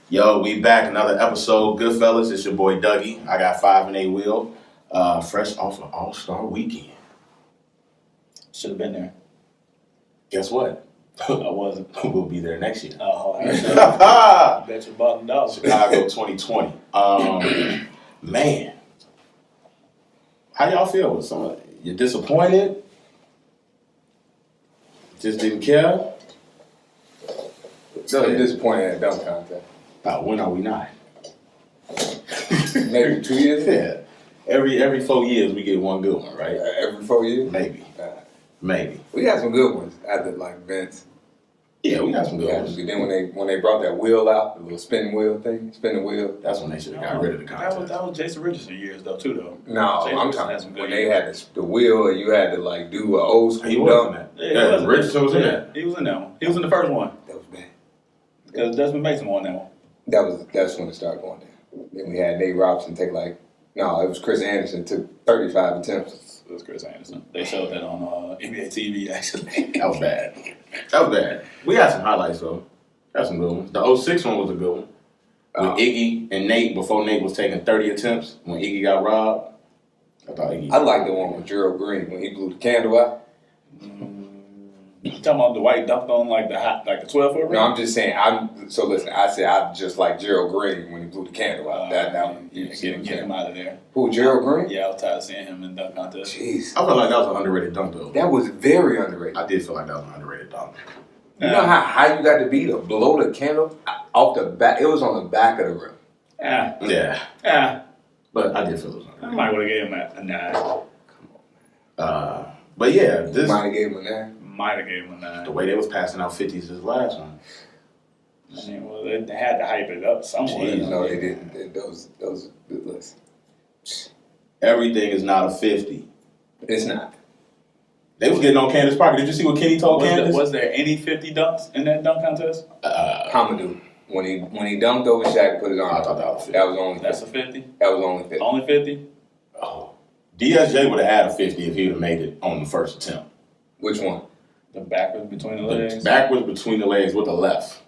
Yo, we back, another episode. Goodfellas, it's your boy Dougie. I got 5 and 8 wheel, fresh off of All-Star Weekend. Should have been there. Guess what? I wasn't. We'll be there next year. Oh, I bet you $1,000. Chicago 2020. Man, how y'all feel with some of it? You disappointed? Just didn't care? I'm disappointed at dunk contest. When are we not? Maybe 2 years? Yeah. Every 4 years we get one good one, right? Every 4 years? Maybe. Maybe. We got some good ones after like Vince. Yeah, we got some good ones. Then when they brought that wheel out, the little spin the wheel. That's when they should have got rid of the contest. That was Jason Richardson years though too though. No, Jason I'm Richardson talking had some good when years. they had the wheel and you had to like do an old school He dunk. was in that. Yeah, Richardson was in Yeah, that. He was in that one. He was in the first one. That was bad. Because Desmond Mason won that one. That's when it started going down. Then we had Nate Robinson take it was Chris Anderson took 35 attempts. It was Chris Anderson. They showed that on NBA TV actually. That was bad. We had some highlights though. Got some good ones. The 06 one was a good one. With Iggy and Nate before Nate was taking 30 attempts when Iggy got robbed. I like the one with Gerald Green when he blew the candle out. You talking about the white dunked on like the 12-foot rim? No, I'm just saying. Listen. I said I just like Gerald Green when he blew the candle out. That one. Get him out of there. Who, Gerald Green? Yeah, I was tired of seeing him in dunk contest. Jeez, I felt like that was an underrated dunk though. that was very underrated. I did feel like that was an underrated dunk. You know how high you got to be to blow the candle off the back? It was on the back of the rim. Yeah. But I did feel it was I underrated. might would have gave him a 9. But yeah, this Might have gave him a 9. Might have gave him a 9. the way they was passing out 50s this last one. I mean, well, they had to hype it up somewhat. Jeez. No, they didn't. Those listen. Everything is not a 50. It's not. They was getting on Candace Parker. Did you see what Kenny told Candace? Was there any 50 dunks in that dunk contest? Hamadou. When he dunked over Shaq and put his arm I thought that was 50. That was only 50. That's a 50? That was only 50. Only 50? Oh. DSJ would have had a 50 if he would have made it on the first attempt. Which one? The backwards between the The legs? backwards between the legs with the left.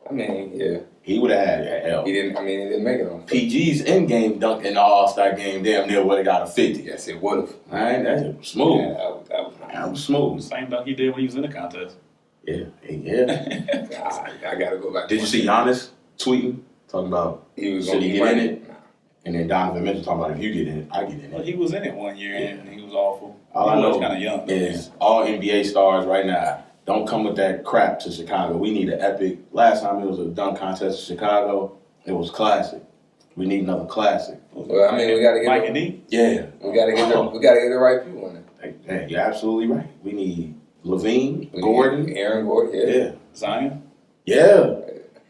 I mean, yeah. He would have had a hell. He didn't make it on. PG's in-game dunk in the All-Star game damn near would have got a 50. Yes, it would have. All right, that's smooth. Yeah, that was That was smooth. Same dunk he did when he was in the contest. Yeah. I gotta go back. Did you see Giannis tweeting, talking about He was should he get in it? And then Donovan Mitchell talking about if you get in it, I get in Well, it. he was in it one year and he was awful. All I He was know kind of young. is all NBA stars right now, don't come with that crap to Chicago. We need an epic. Last time it was a dunk contest in Chicago, it was classic. We need another classic. Well, I mean, we gotta get Mike and D. Yeah. we gotta get the right people in it. Hey, you're absolutely right. We need Levine, We Gordon. need Aaron Gordon. Yeah. Yeah. Zion. Yeah.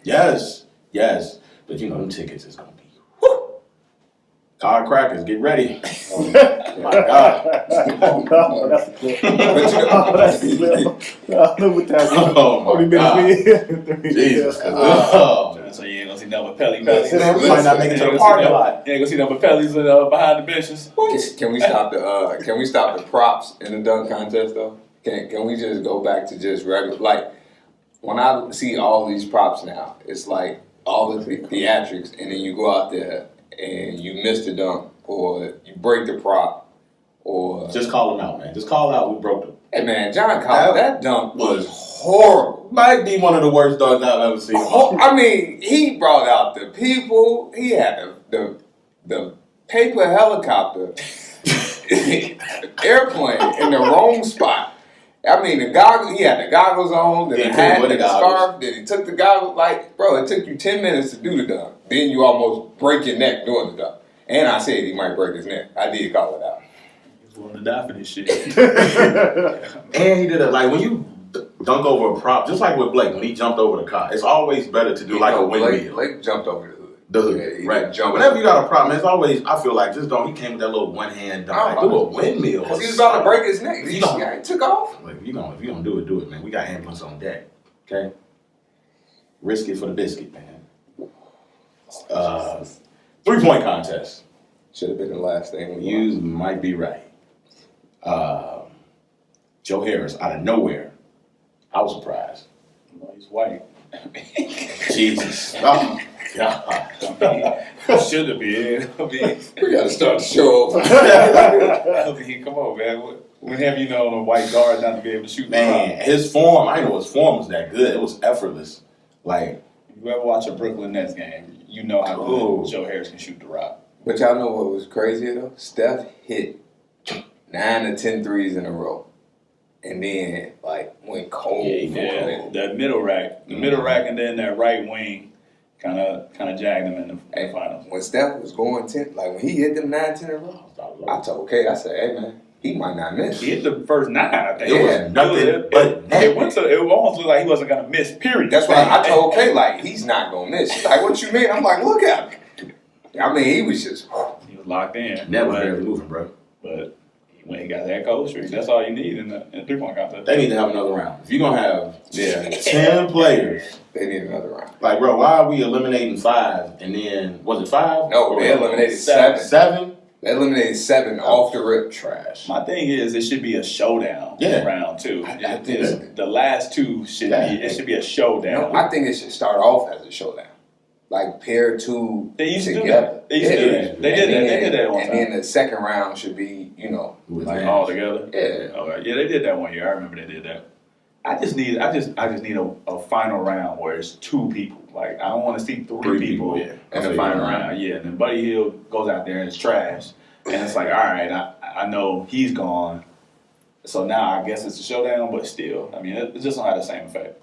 Yes. But you know, them tickets is going to be, whoo. Card crackers, get ready. My God. That's the clip. I know what that's Oh, my God. Jesus. Oh. So you ain't gonna see nothing but Pelly We Pellies. might not make it to the parking lot. You ain't gonna see nothing but Pellies behind the benches. Can we stop the props in the dunk contest though? Can we just go back to just regular, like when I see all these props now, it's like all the theatrics, and then you go out there and you miss the dunk or you break the prop or Just call them out, man. Just call out. We broke them. hey man, John Collins, that dunk was horrible. Might be one of the worst dunks I've ever seen. I mean, he brought out the people. He had the paper helicopter airplane in the wrong spot. I mean, the goggles. He had the goggles on, then He the took hat, with then the the goggles. scarf, then he took the goggles. Like, bro, it took you 10 minutes to do the dunk. Then you almost break your neck doing the dunk. And I said he might break his neck. I did call it out. He's willing to die for this shit. And he did it like when you dunk over a prop, just like with Blake when he jumped over the car. It's always better to do like a windmill. Blake jumped over the hood. The hood, Yeah, he right? didn't jump Whenever over. you got a problem, it's always I feel like just don't. He came with that little one hand dunk. Like, do a windmill. Because he was about to break his neck. You know. He took off. Like, if you gonna do it, do it, man. We got ambulance on deck. Okay. Risk it for the biscuit, man. 3-point contest. Should have been the last thing we You might be right. Joe Harris out of nowhere. I was surprised. Well, he's white. Jesus. Oh, God. Should have been. I mean, We gotta start the show over. I mean, come on, man. When have you known a white guard not to be able to shoot the Man, his form, I didn't know his form was that good. It was effortless. Like, If you ever watch a Brooklyn Nets game, you know how Ooh. good Joe Harris can shoot the rock. But y'all know what was crazy though? Steph hit 9 or 10 threes in a row. And then like went cold Yeah, he for went a cold. minute. That middle rack, the middle rack, and then that right wing, kind of jagged him in the finals. When Steph was going 10, like when he hit them 9, 10 in a row, I told K, I said, hey man, he might not miss. He hit the first 9, I think. Yeah, it was nothing but net. it almost looked like he wasn't gonna miss. Period. That's why I told K, like, he's not gonna miss. She's like, what you mean? I'm like, look at him. I mean, he was just, He was locked in. never but, barely moving, bro. but when he got that cold streak, that's all you need in the 3-point contest. They need to have another round. If you're going to have Yeah. 10 players, they need another round. like, bro, why are we eliminating 5 and then, was it 5? No, they eliminated 7. 7? They eliminated 7 off the rip. Trash. My thing is, it should be a showdown Yeah. round 2. I think The last 2 should Yeah. be. It should be a showdown. No, I think it should start off as a showdown. Like pair 2 They used to do together. that. They used to do that. They did that. They did that one And time. then the second round should be, you know, With Like Nash. all together. yeah. Okay. Yeah, they did that one year. I remember they did that. I just need a final round where it's 2 people. Like I don't want to see 3 3 people people, yeah. in That's the what final you want. round. Yeah, and then Buddy Hill goes out there and it's trash, and it's like, all right, I know he's gone, so now I guess it's a showdown, but still, I mean, it just don't have the same effect.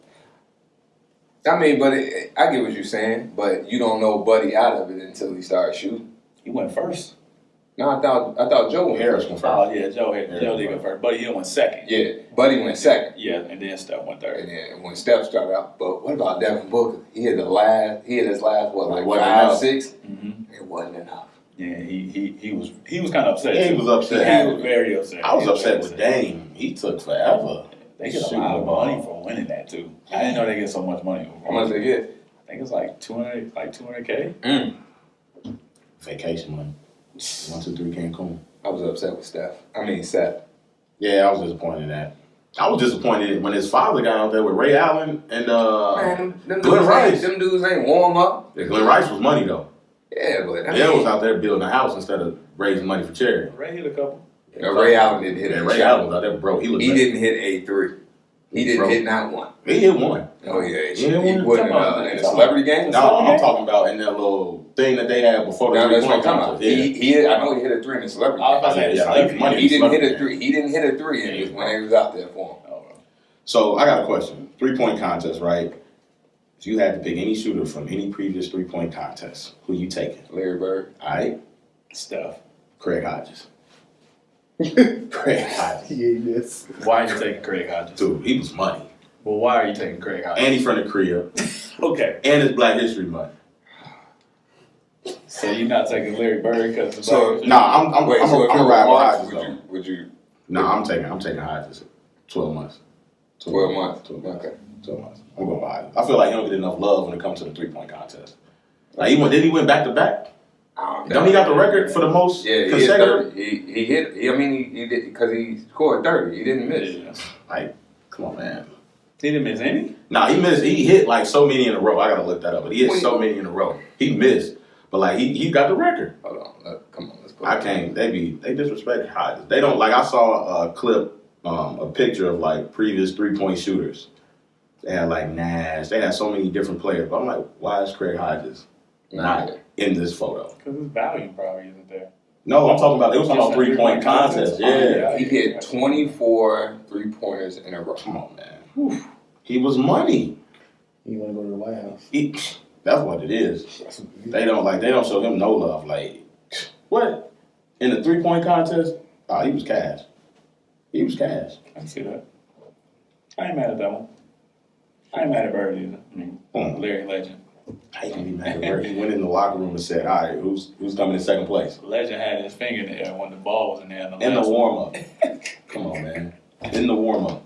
I mean, but I get what you're saying, but you don't know Buddy out of it until he starts shooting. He went first. No, I thought Joe went Harris first. went Oh first. yeah, Joe did go first. Buddy Hill went second. Yeah, Buddy went second. Yeah, and then Steph went third. And then when Steph started out, but what about Devin Booker? He hit his last, what, like It wasn't 5, enough. 6? Mm-hmm. It wasn't enough. Yeah, he was kind of upset. Yeah, he too. was upset. He was very upset. I was He upset very with Dame. He took forever. They get a Shooting lot the of ball. money for winning that too. I didn't know they get so much money. How much they get? I think it's like 200K. Vacation money. 1, 2, 3 Cancun. I was upset with Seth. Yeah, I was disappointed in that. I was disappointed when his father got out there with Ray Allen and Man, them Glenn dudes Rice. Them dudes ain't warm up. Yeah, Glenn Rice was money though. Yeah, but I They was mean, out there building a house instead of raising money for charity. Ray hit a couple. Ray Allen didn't hit And a Ray shot. Allen was out there broke. He looked He like- didn't hit a 3. He didn't Bro. hit not one. He hit one. Oh yeah, He he hit one? wasn't in a celebrity game. No, I'm talking about in that little thing that they had before the No, that's what I'm 3-point talking about. contest. Yeah. He hit, I know he hit a 3 in the celebrity I was game. about to say, Yeah, celebrity. money. He didn't hit a Celebrity 3. He didn't hit a 3 in it when they was out there for him. Oh, So I got a question. 3-point contest, right? If you had to pick any shooter from any previous 3-point contest, who you taking? Larry Bird. All right, Steph. Craig Hodges. Craig Hodges. He ain't this. Why are you taking Craig Hodges? Dude, he was money. Well, why are you taking Craig Hodges? And he from the crib. Okay, And it's Black History Month. so you're not taking Larry Bird because of So, Bird? Nah, I'm Wait, so if I'm it was riding with March, Hodges though. would you? Nah, I'm taking Hodges. 12 months. 12 months. 12 months. Okay. 12 months. I'm going with Hodges. I feel like he don't get enough love when it comes to the 3-point contest. Like didn't he win back to back? Don't he got the record for the most Yeah, he hit consecutive? 30. He hit. I mean, he did because he scored 30. He didn't miss. Yeah. Like, come on, man. He didn't miss any? Nah, he missed. He hit like so many in a row. I gotta look that up. But he hit so many in a row. He missed, but like he got the record. Hold on. Come on. Let's put I can't. They disrespect Hodges. They don't like. I saw a clip, a picture of like previous 3-point shooters. They had like Nash. They had so many different players. But I'm like, why is Craig Hodges not in this photo? Because his value probably isn't there. No, I'm talking about. They was talking about 3-point contest. Yeah. He hit 24 3-pointers in a row. Come on, man. Whew. He was money. He want to go to the White House. That's what it is. They don't show him no love. Like, what? In the 3-point contest? Oh, he was cash. He was cash. I can see that. I ain't mad at that one. I ain't mad at Bird either. I mean, Larry Legend. I can be mad at Bird. He went in the locker room and said, all right, who's coming in second place? Legend had his finger in the air when the ball was in there. In the warm-up. Come on, man. In the warm-up.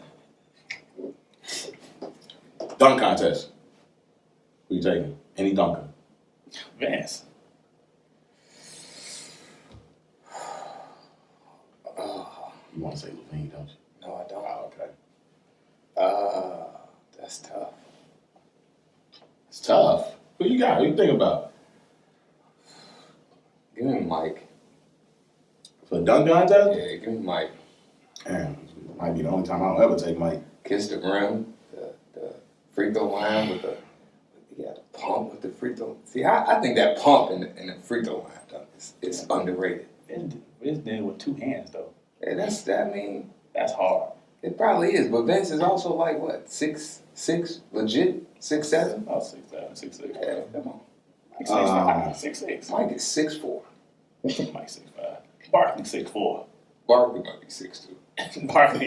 Dunk contest. Who you taking? Any dunker? Vance. You want to say Levine, don't you? No, I don't. Oh, okay. That's tough. It's tough. Who you got? Who you think about? Give me Mike. For dunk contest? Yeah, give me Mike. Man, might be the only time I don't ever take Mike. Kiss the rim, the free throw line with the pump with the free throw. See, I think that pump in the free throw line dunk is underrated. Vince did it with 2 hands though. And That's hard. it probably is. But Vince is also like what, 6'6", legit 6'7". Oh, 6'7", 6'6". Yeah, come on. Mike 6'5", 6'6". Mike is 6'4". Mike 6'5". Barkley 6'4". Barkley might be 6'2". Barkley.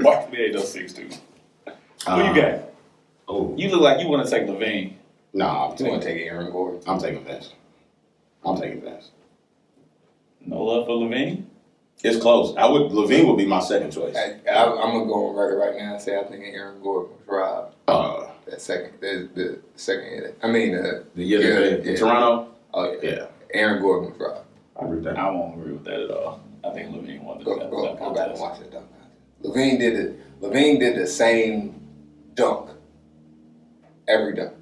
Barkley ain't no 6'2". Who you got? Oh, You look like you want to take Levine. nah, You want to take Aaron Gordon? I'm taking Vince. I'm taking Vince. No love for Levine? It's close. Levine would be my second choice. I'm gonna go on record right now and say I think Aaron Gordon was robbed. That second, the second. I mean, The year in Toronto. Oh yeah. Yeah, Aaron Gordon was robbed. I agree with that. I won't agree with that at all. I think Levine won the Go dunk back and contest. watch that dunk contest. Levine did the same dunk every dunk.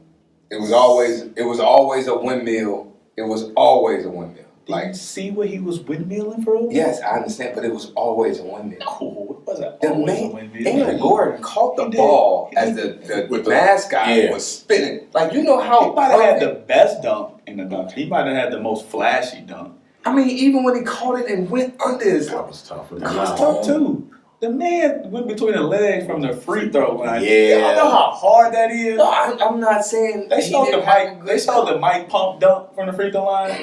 It was always a windmill. It was always a windmill. Like, see what he was windmilling for? Yes, I understand, but it was always a windmill. Cool. It wasn't The always a man, windmill. Aaron Gordon caught the He did. ball He as did. the mascot Yeah. was spinning. Like, you know how He might have had perfect- the best dunk in the dunk. He might have had the most flashy dunk. I mean, even when he caught it and went under his That was tough. That was tough too. The man went between the legs from the free throw line. Yeah. Y'all know how hard that is. No, I'm not saying They he showed the didn't have a Mike. good They showed the dunk. Mike pump dunk from the free throw line.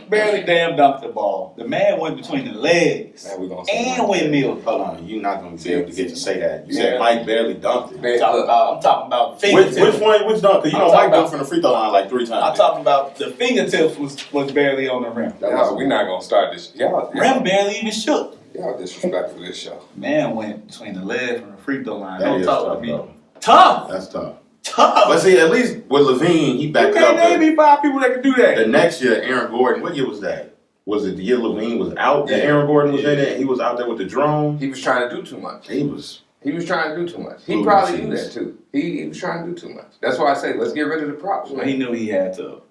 Barely damn dunked the ball. The man went between the legs Man, we gonna say and windmill. Hold on, you're not gonna be able to get to say that. You Yeah. said Mike barely dunked it. Man, I'm talking about Which fingertips. one? Which dunk? Because you I'm know talking Mike dunked about- from the free throw line like 3 times. I'm talking about the fingertips was barely on the rim. Y'all, we're not gonna start this. Y'all Rim barely even shook. disrespectful this show. Man went between the legs from the free throw line. That Don't is talk tough, to me. though. Tough. That's tough. Tough. But see, at least with Levine, he You backed it can't up. name me 5 people that can do that. The next year, Aaron Gordon. What year was that? Was it the year Levine was out? And Yeah. Aaron Gordon was Yeah. in it. He was out there with the drone. He was trying to do too much. He was. He was trying to do too much. He Ooh, probably knew jeez. that too. He was trying to do too much. That's why I say let's get rid of the props. Well, he knew he had to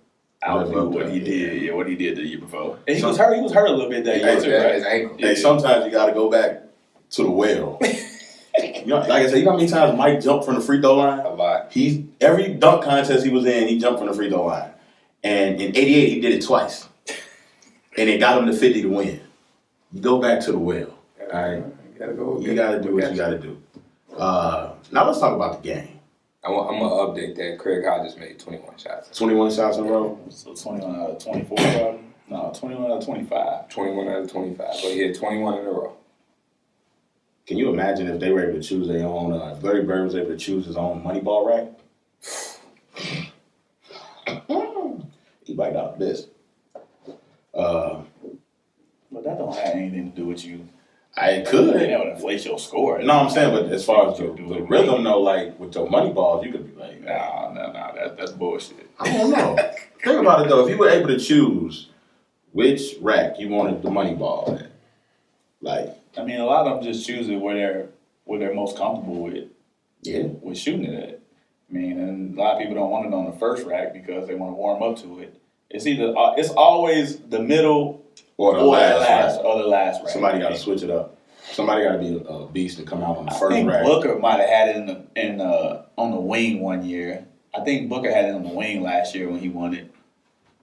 outdo Live up what to he it, did. Yeah, what he did the year before. And he So- was hurt. He was hurt a little bit that year Hey, too, Yeah, right? his ankle. Hey, sometimes you got to go back to the well. You know, like I said, you know how many times Mike jumped from the free throw line? A lot. Every dunk contest he was in, he jumped from the free throw line. And in '88, he did it twice, and it got him to 50 to win. You go back to the well. All right, You gotta go. you got to do what you got to do. Now let's talk about the game. I'm gonna update that. Craig Hodges made 21 shots. 21 shots in a row. So 21 out of 24, probably. No, 21 out of 25. 21 out of 25. But he had 21 in a row. Can you imagine if they were able to choose their own? If Larry Bird was able to choose his own money ball rack, he might out this. But that don't have anything to do with you. I could. That would inflate your score. No, I'm saying, but as far as the rhythm, though, like with your money balls, you could be like, Nah, that's bullshit. I don't know. Think about it though. If you were able to choose which rack you wanted the money ball in, like, I mean, a lot of them just choose it where they're most comfortable yeah, with shooting it at. I mean, and a lot of people don't want it on the first rack because they want to warm up to it. It's either it's always the middle or the last rack. or the last rack. Somebody got to switch it up. Somebody got to be a beast and come out on the I first think rack. Booker might have had it on the wing one year. I think Booker had it on the wing last year when he won it.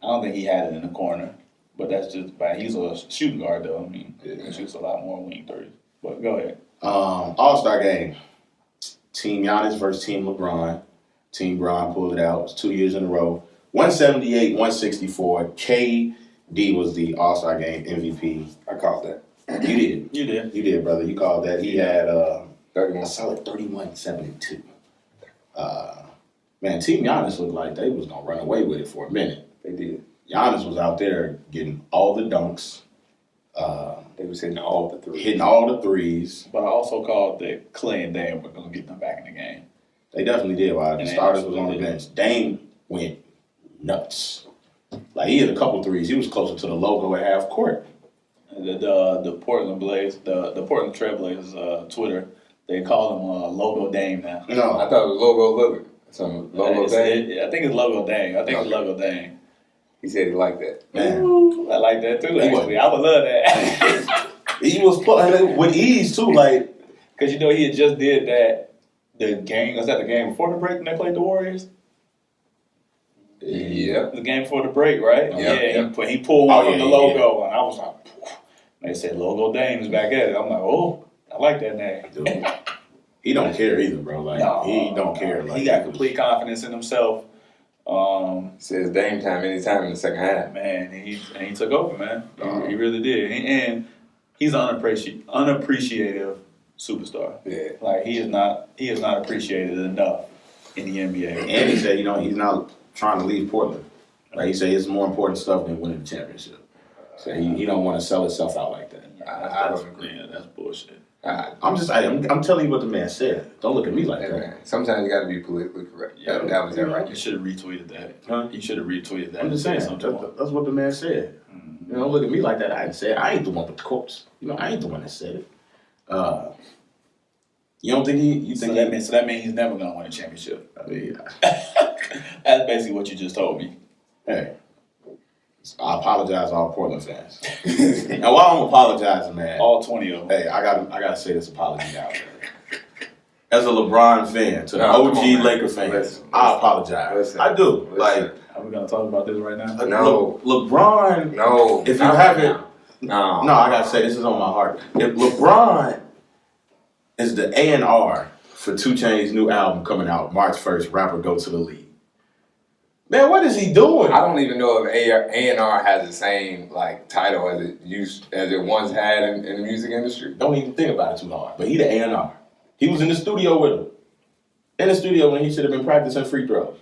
I don't think he had it in the corner, but that's just bad. He's a shooting guard though. I mean, he shoots a lot more wing threes. But go ahead. All-Star game. Team Giannis versus Team LeBron. Team Bron pulled it out. It was 2 years in a row. 178, 164. KD was the All-Star game MVP. I called that. You did. You did. You did, brother. You called that. He had 31. a solid 31-72. Man, Team Giannis looked like they was going to run away with it for a minute. They did. Giannis was out there getting all the dunks, They was hitting all the threes. hitting all the threes. But I also called that Clay and Dame were going to get them back in the game. They definitely did while the And they starters was on the absolutely bench. Dame went nuts. Like, he hit a couple threes. He was closer to the logo at half court. The Portland Blaze, the Portland Trailblazers Twitter, they call him Logo Dame now. I No. thought it was Logo Lillard. Some logo I think it's Logo Dame. I think it's Okay. Logo Dame. He said he liked that. Man, Ooh, I like that too. Actually, I would love that. he was playing with ease too. Like, Because you know he had just did that. The game was that the game before the break when they played the Warriors. Yeah. The game before the break, right? Yeah, yeah. He pulled one Oh, from yeah, the yeah, logo, and I was like, phew. They said Logo Dame is back at it. I'm like, oh, I like that name. dude, he don't care either, bro. Like, he don't care. Like, He got complete confidence in himself. Says Dame time anytime in the second half. Man, and he took over, man. He really did, and he's an unappreciative superstar. Yeah. Like he is not appreciated enough in the NBA. And he said, he's not trying to leave Portland. Like, he said it's more important stuff than winning the championship. So he don't want to sell himself out like that. I don't agree. Yeah, that's bullshit. I'm telling you what the man said. Don't look at me like Hey, that. man, sometimes you got to be politically correct. Yeah. That was that right. You should have retweeted that. Huh? You should have retweeted that. I'm just saying. Something. That's what the man said. Don't look at me like that. I didn't say it. I ain't the one with the quotes. I ain't the one that said it. You don't think he? So that means he's never gonna win a championship. I mean, That's basically what you just told me. hey, I apologize to all Portland fans. And while I'm apologizing, man, All 20 of them. hey, I gotta say this apology now. Man. As a LeBron fan, to the No, come OG on, man. Laker fans, Listen, I apologize. listen, I do. listen. Like, Are we gonna talk about this right now? No. LeBron. No. If you not haven't, now. no, I gotta say this is on my heart. If LeBron is the A&R for 2 Chainz's new album coming out March 1st, Rapper Go to the League. Man, what is he doing? I don't even know if A&R has the same like title as it once had in the music industry. Don't even think about it too hard. But he the A&R. He was in the studio with him. In the studio when he should have been practicing free throws.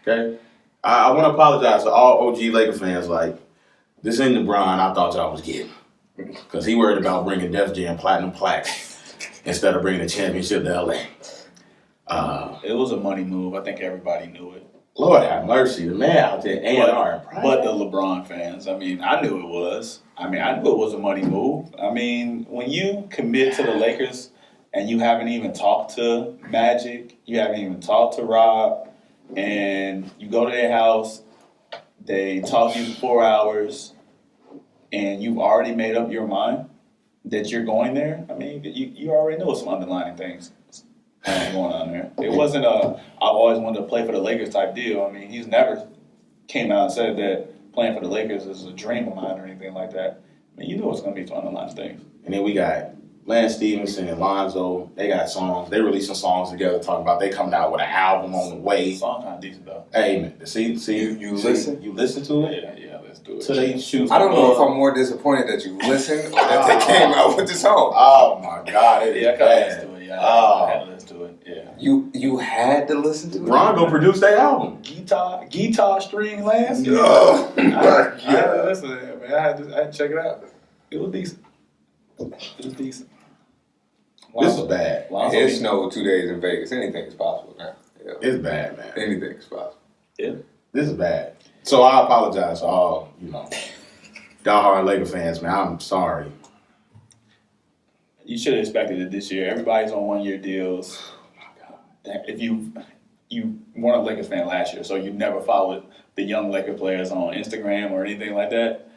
Okay? I want to apologize to all OG Laker fans. Like, this ain't the Bron I thought y'all was getting. Because he worried about bringing Def Jam platinum plaques instead of bringing the championship to LA. It was a money move. I think everybody knew it. Lord have mercy. The man out there, A&R. But the LeBron fans, I mean, I knew it was. I knew it was a money move. I mean, when you commit to the Lakers and you haven't even talked to Magic, you haven't even talked to Rob, and you go to their house, they talk to you for 4 hours, and you've already made up your mind that you're going there, I mean, you already know some underlying things going on there. It wasn't I've always wanted to play for the Lakers type deal. I mean, he's never came out and said that playing for the Lakers is a dream of mine or anything like that. I mean, you know it's going to be some underlying things. And then we got Lance Stevenson and Lonzo. They got songs. They releasing songs together talking about they coming out with an album on the way. The song kind of decent though. Hey, man, see, You listen? You listen to it? Yeah, let's do it. So they shoot. I don't know if I'm more disappointed that you listened or that they came out with the song. Oh my God, it is Yeah, I kind of listen to it. Yeah, I had to listen to it. Yeah. You had to listen to it. Bron go produce their album. Guitar string Lance. Oh, I had to listen to it, man. I had to check it out. It was decent. This is bad. It snowed 2 days in Vegas. Anything is possible now. Yeah. It's bad, man. Anything is possible. Yeah. This is bad. So I apologize to all, diehard Laker fans, man. I'm sorry. You should have expected it this year. Everybody's on 1 year deals. If you weren't a Lakers fan last year, so you never followed the young Laker players on Instagram or anything like that,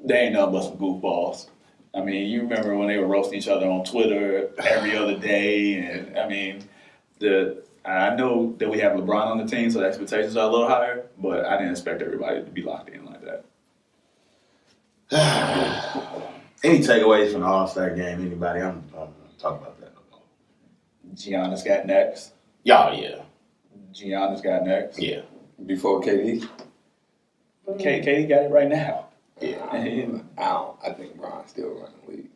they ain't nothing but some goofballs. I mean, you remember when they were roasting each other on Twitter every other day, and I mean, I know that we have LeBron on the team, so the expectations are a little higher, but I didn't expect everybody to be locked in like that. Any takeaways from the All-Star game? Anybody? I'm talking about that no more. Giannis got next. Y'all, yeah. Giannis got next. Yeah. Before KD? KD got it right now. Yeah. And I think Bron's still running the league.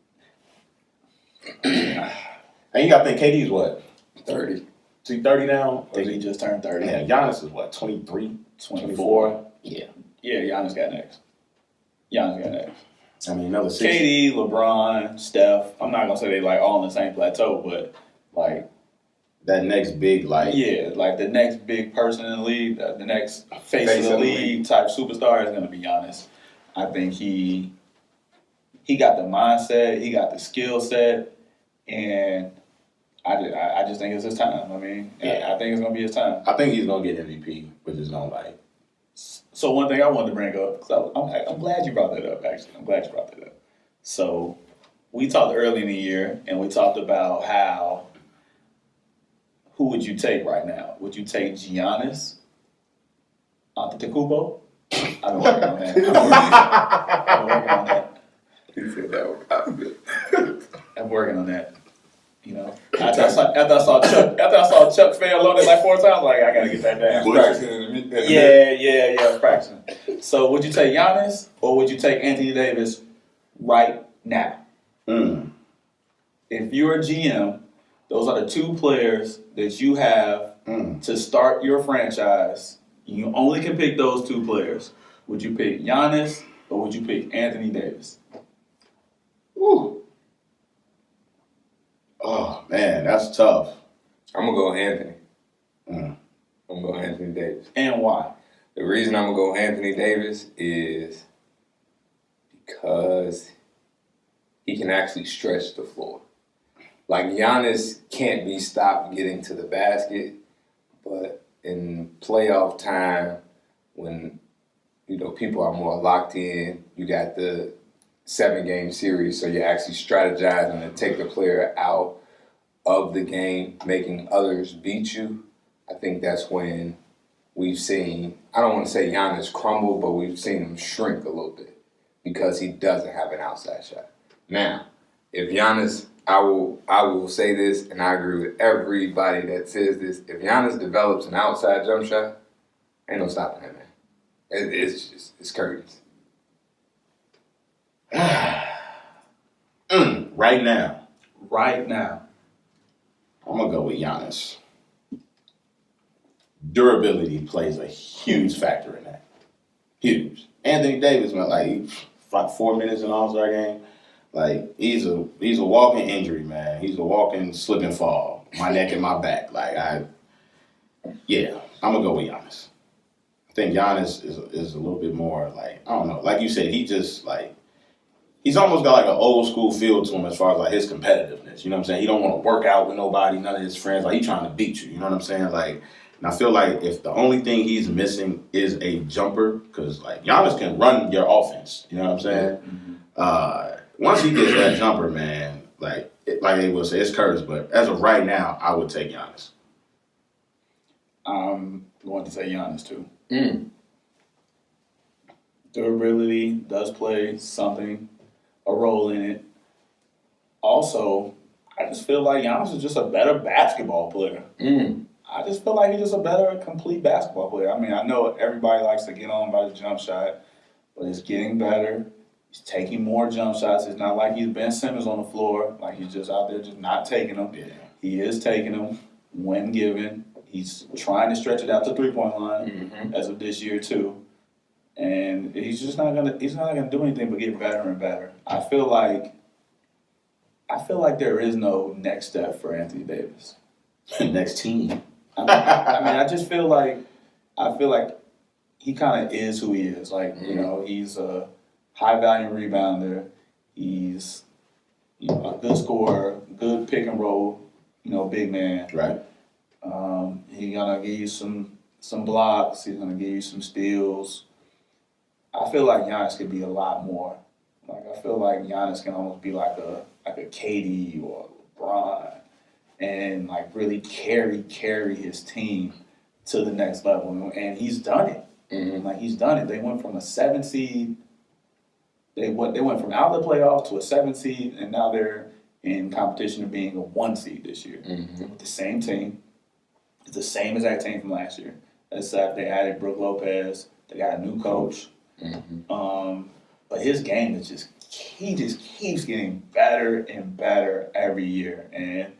And you got to think KD's what? 30. Is he 30 now? or he just turned 30. Yeah, Giannis is what, 23? 24. Yeah. Yeah, Giannis got next. I mean, another 6. KD, LeBron, Steph. I'm not gonna say they like all on the same plateau, but like That next big, like, like the next big person in the league, the next face of the league type superstar is gonna be Giannis. I think he got the mindset, he got the skill set, and I just think it's his time. I mean, Yeah. I think it's gonna be his time. I think he's gonna get MVP, which is gonna like. So one thing I wanted to bring up, because I'm glad you brought that up. Actually, I'm glad you brought that up. So we talked early in the year, and we talked about how who would you take right now? Would you take Giannis Antetokounmpo? I've been working on that. I've been working on that. He said that was I'm working on that. You know, after I saw Chuck fail on it like 4 times, like I gotta get that down. Yeah, I was practicing. So would you take Giannis or would you take Anthony Davis right now? If you're a GM, those are the 2 players that you have to start your franchise. You only can pick those 2 players. Would you pick Giannis or would you pick Anthony Davis? Ooh. Oh man, that's tough. I'm gonna go Anthony. Mm. I'm gonna go Anthony Davis. And why? The reason I'm gonna go Anthony Davis is because he can actually stretch the floor. Like Giannis can't be stopped getting to the basket, but in playoff time, when people are more locked in, you got the 7-game series, so you're actually strategizing to take the player out of the game, making others beat you. I think that's when we've seen, I don't want to say Giannis crumble, but we've seen him shrink a little bit because he doesn't have an outside shot. Now, if Giannis, I will say this, and I agree with everybody that says this, if Giannis develops an outside jump shot, ain't no stopping that man. It's curtains. Right now, I'm gonna go with Giannis. Durability plays a huge factor in that. Huge. Anthony Davis, man, like he fought 4 minutes in an All-Star game. Like he's a walking injury, man. He's a walking slip and fall. My neck and my back. I'm gonna go with Giannis. I think Giannis is a little bit more like, I don't know, like you said, he just like, he's almost got like an old school feel to him as far as like his competitiveness. You know what I'm saying? He don't want to work out with nobody, none of his friends. Like he trying to beat you. You know what I'm saying? Like, and I feel like if the only thing he's missing is a jumper, because like Giannis can run your offense. You know what I'm saying? Once he gets that jumper, man, like they will say, it's cursed. But as of right now, I would take Giannis. I'm going to say Giannis too. Durability does play a role in it. Also, I just feel like Giannis is just a better basketball player. I just feel like he's just a better complete basketball player. I mean, I know everybody likes to get on by the jump shot, but it's getting better. He's taking more jump shots. It's not like he's Ben Simmons on the floor, like he's just out there just not taking them. Yeah. He is taking them when given. He's trying to stretch it out to 3-point line as of this year too. And he's just not gonna do anything but get better and better. I feel like there is no next step for Anthony Davis. Next team. I just feel like he kind of is who he is. Like, you know, he's a high value rebounder. He's a good scorer, good pick and roll, big man. Right. He's gonna give you some blocks. He's gonna give you some steals. I feel like Giannis could be a lot more. Like I feel like Giannis can almost be like a KD or LeBron, and like really carry his team to the next level. And he's done it. Like he's done it. They went from a 7 seed. They went from out of the playoffs to a 7 seed, and now they're in competition of being a 1 seed this year with the same team. It's the same exact team from last year. Except they added Brook Lopez. They got a new coach. But his game is he just keeps getting better and better every year, and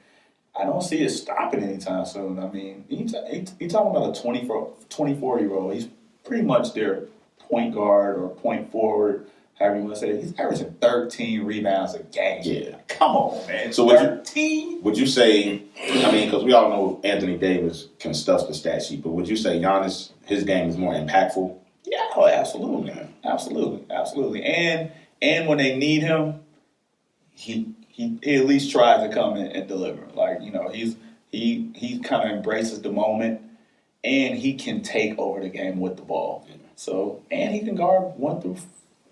I don't see it stopping anytime soon. I mean, he talking about a 24-year-old. He's pretty much their point guard or point forward, however you want to say it. He's averaging 13 rebounds a game. Yeah. Come on, man. So 13? Would you say, I mean, because we all know Anthony Davis can stuff the stat sheet, but would you say Giannis, his game is more impactful? Yeah, oh, absolutely. Absolutely. And when they need him, he he at least tries to come in and deliver. Like, you know, he kind of embraces the moment, and he can take over the game with the ball. So, and he can guard 1 through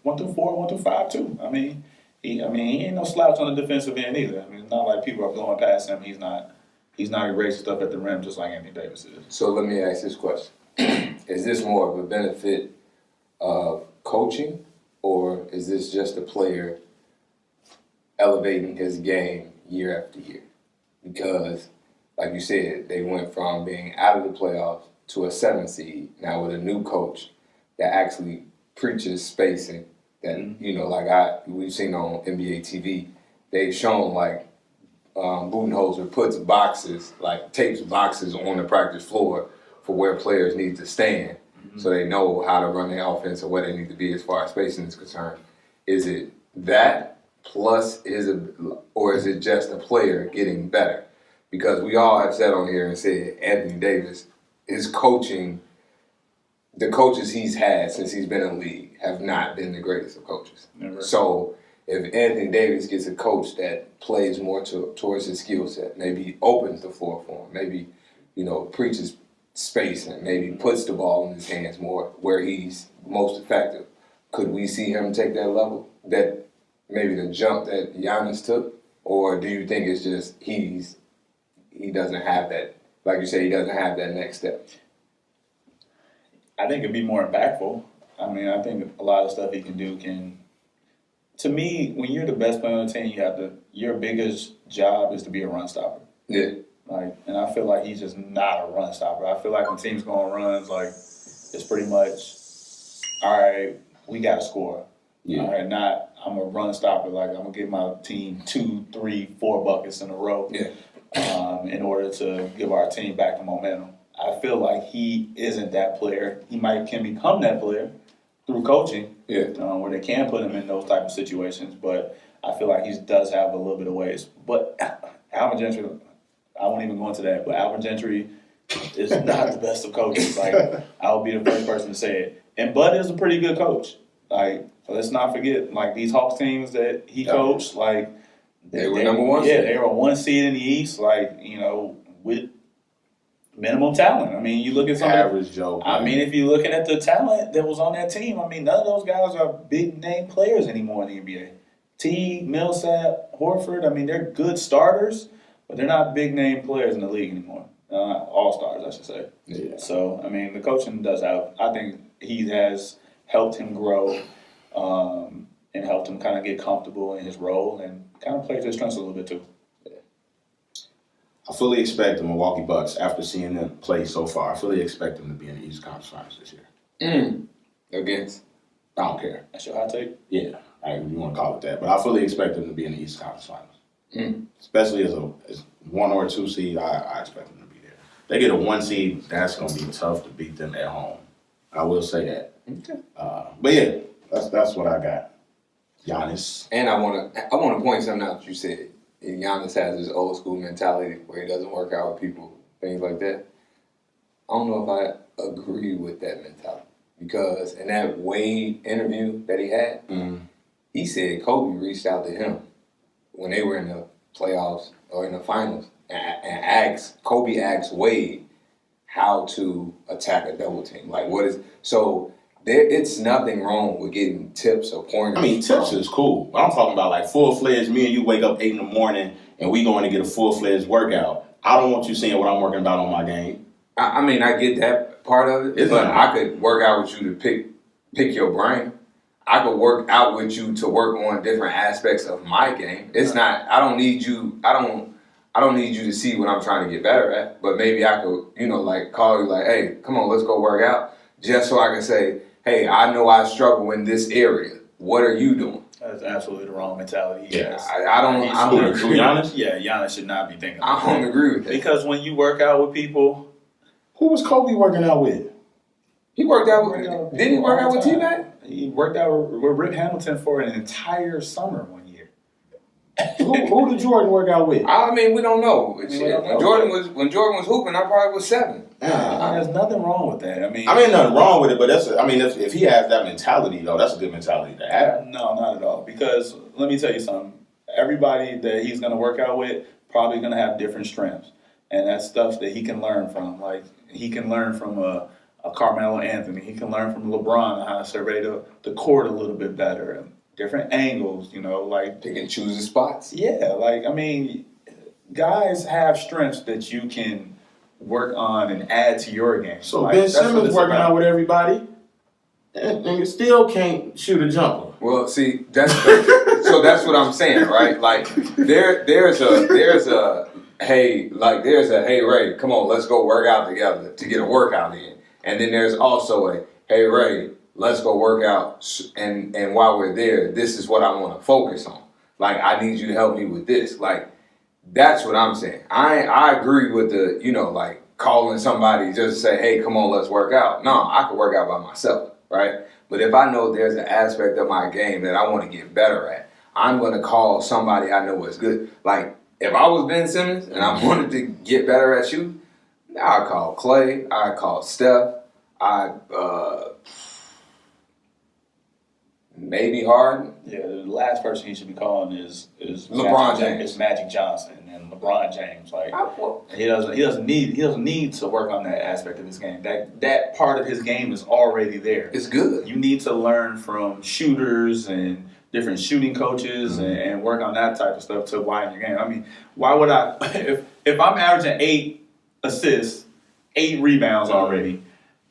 4, 1 through 5 too. I mean, he ain't no slouch on the defensive end either. I mean, it's not like people are blowing past him. He's not erasing stuff at the rim just like Anthony Davis is. So let me ask this question: is this more of a benefit of coaching, or is this just a player elevating his game year after year? Because, like you said, they went from being out of the playoffs to a 7 seed. Now with a new coach that actually preaches spacing, that you know, like we've seen on NBA TV, they've shown like Budenholzer puts boxes, like tapes boxes on the practice floor for where players need to stand, so they know how to run their offense or where they need to be as far as spacing is concerned. Is it that plus or is it just a player getting better? Because we all have sat on here and said Anthony Davis is coaching. The coaches he's had since he's been in the league have not been the greatest of coaches. Never. So if Anthony Davis gets a coach that plays more towards his skill set, maybe opens the floor for him, maybe, you know, preaches spacing, maybe puts the ball in his hands more where he's most effective, could we see him take that level, that maybe the jump that Giannis took? Or do you think it's just he doesn't have that, like you said, he doesn't have that next step? I think it'd be more impactful. I mean, I think a lot of stuff he can do to me, when you're the best player on the team, your biggest job is to be a run stopper. Yeah. Like, and I feel like he's just not a run stopper. I feel like when teams go on runs, like, it's pretty much, all right, we got to score. Yeah. All right, not I'm a run stopper. Like, I'm going to give my team 2, 3, 4 buckets in a row in order to give our team back the momentum. I feel like he isn't that player. He can become that player through coaching, where they can put him in those type of situations. But I feel like he does have a little bit of ways. But Alvin Gentry, I won't even go into that. But Alvin Gentry is not the best of coaches. Like, I will be the first person to say it. And Bud is a pretty good coach. Like, let's not forget, like, these Hawks teams that he coached, like, they were number 1 seed. Yeah, they were 1 seed in the East. Like, you know, with minimum talent. I mean, you look at some average Joe. I mean, if you're looking at the talent that was on that team, I mean, none of those guys are big name players anymore in the NBA. T, Millsap, Horford, I mean, they're good starters, but they're not big name players in the league anymore. All stars, I should say. Yeah. So, I mean, the coaching does help. I think he has helped him grow and helped him kind of get comfortable in his role and kind of play to his strengths a little bit too. I fully expect the Milwaukee Bucks, after seeing them play so far, I fully expect them to be in the East Conference Finals this year. Against? I don't care. That's your hot take? Yeah, you want to call it that. But I fully expect them to be in the East Conference Finals. Especially as 1 or 2 seed, I expect them to be there. They get a 1 seed, that's going to be tough to beat them at home. I will say that. Okay. But yeah, that's what I got. Giannis. And I want to point something out that you said. Giannis has this old school mentality where he doesn't work out with people, things like that. I don't know if I agree with that mentality, because in that Wade interview that he had, he said Kobe reached out to him when they were in the playoffs or in the finals and Kobe asked Wade how to attack a double team. Like, what is so? It's nothing wrong with getting tips or pointers. I mean, tips is cool, but I'm talking about like full-fledged. Me and you wake up 8 in the morning and we going to get a full-fledged workout. I don't want you seeing what I'm working about on my game. I mean, I get that part of it, but I could work out with you to pick your brain. I could work out with you to work on different aspects of my game. It's not. I don't need you. I don't need you to see what I'm trying to get better at. But maybe I could, like call you, like, hey, come on, let's go work out, just so I can say, hey, I know I struggle in this area. What are you doing? That's absolutely the wrong mentality. I don't agree. Giannis? Yeah, Giannis should not be thinking I don't agree with that. Because when you work out with people, who was Kobe working out with? He worked out with. Didn't he work out with T-Mac? He worked out with Rip Hamilton for an entire summer one year. who did Jordan work out with? I mean, we don't know. When Jordan was hooping, I probably was 7. There's nothing wrong with that. I mean, nothing wrong with it, but if he has that mentality though, that's a good mentality to have. No, not at all. Because let me tell you something. everybody that he's going to work out with probably going to have different strengths, and that's stuff that he can learn from. Like he can learn from a Carmelo Anthony. He can learn from LeBron how to survey the court a little bit better and different angles. Like Pick and choose his spots. yeah, like I mean, guys have strengths that you can work on and add to your game. So Like, Ben that's what Simmons it's working about. out with everybody, and still can't shoot a jumper. Well, see, so that's what I'm saying, right? Like there's a hey Ray, come on, let's go work out together to get a workout in, and then there's also a hey Ray, let's go work out, and while we're there, this is what I want to focus on. Like I need you to help me with this. Like that's what I'm saying. I agree with the like calling somebody just to say hey come on let's work out. No, I could work out by myself, right? But if I know there's an aspect of my game that I want to get better at, I'm going to call somebody I know is good. Like, if I was Ben Simmons and I wanted to get better at shooting, I'd call Clay, I'd call Steph, maybe Harden. Yeah, the last person he should be calling is LeBron James. It's Magic Johnson and LeBron James. Like he doesn't need to work on that aspect of his game. That part of his game is already there. It's good. You need to learn from shooters and different shooting coaches and work on that type of stuff to widen your game. I mean, why would I if I'm averaging 8 assists, 8 rebounds already,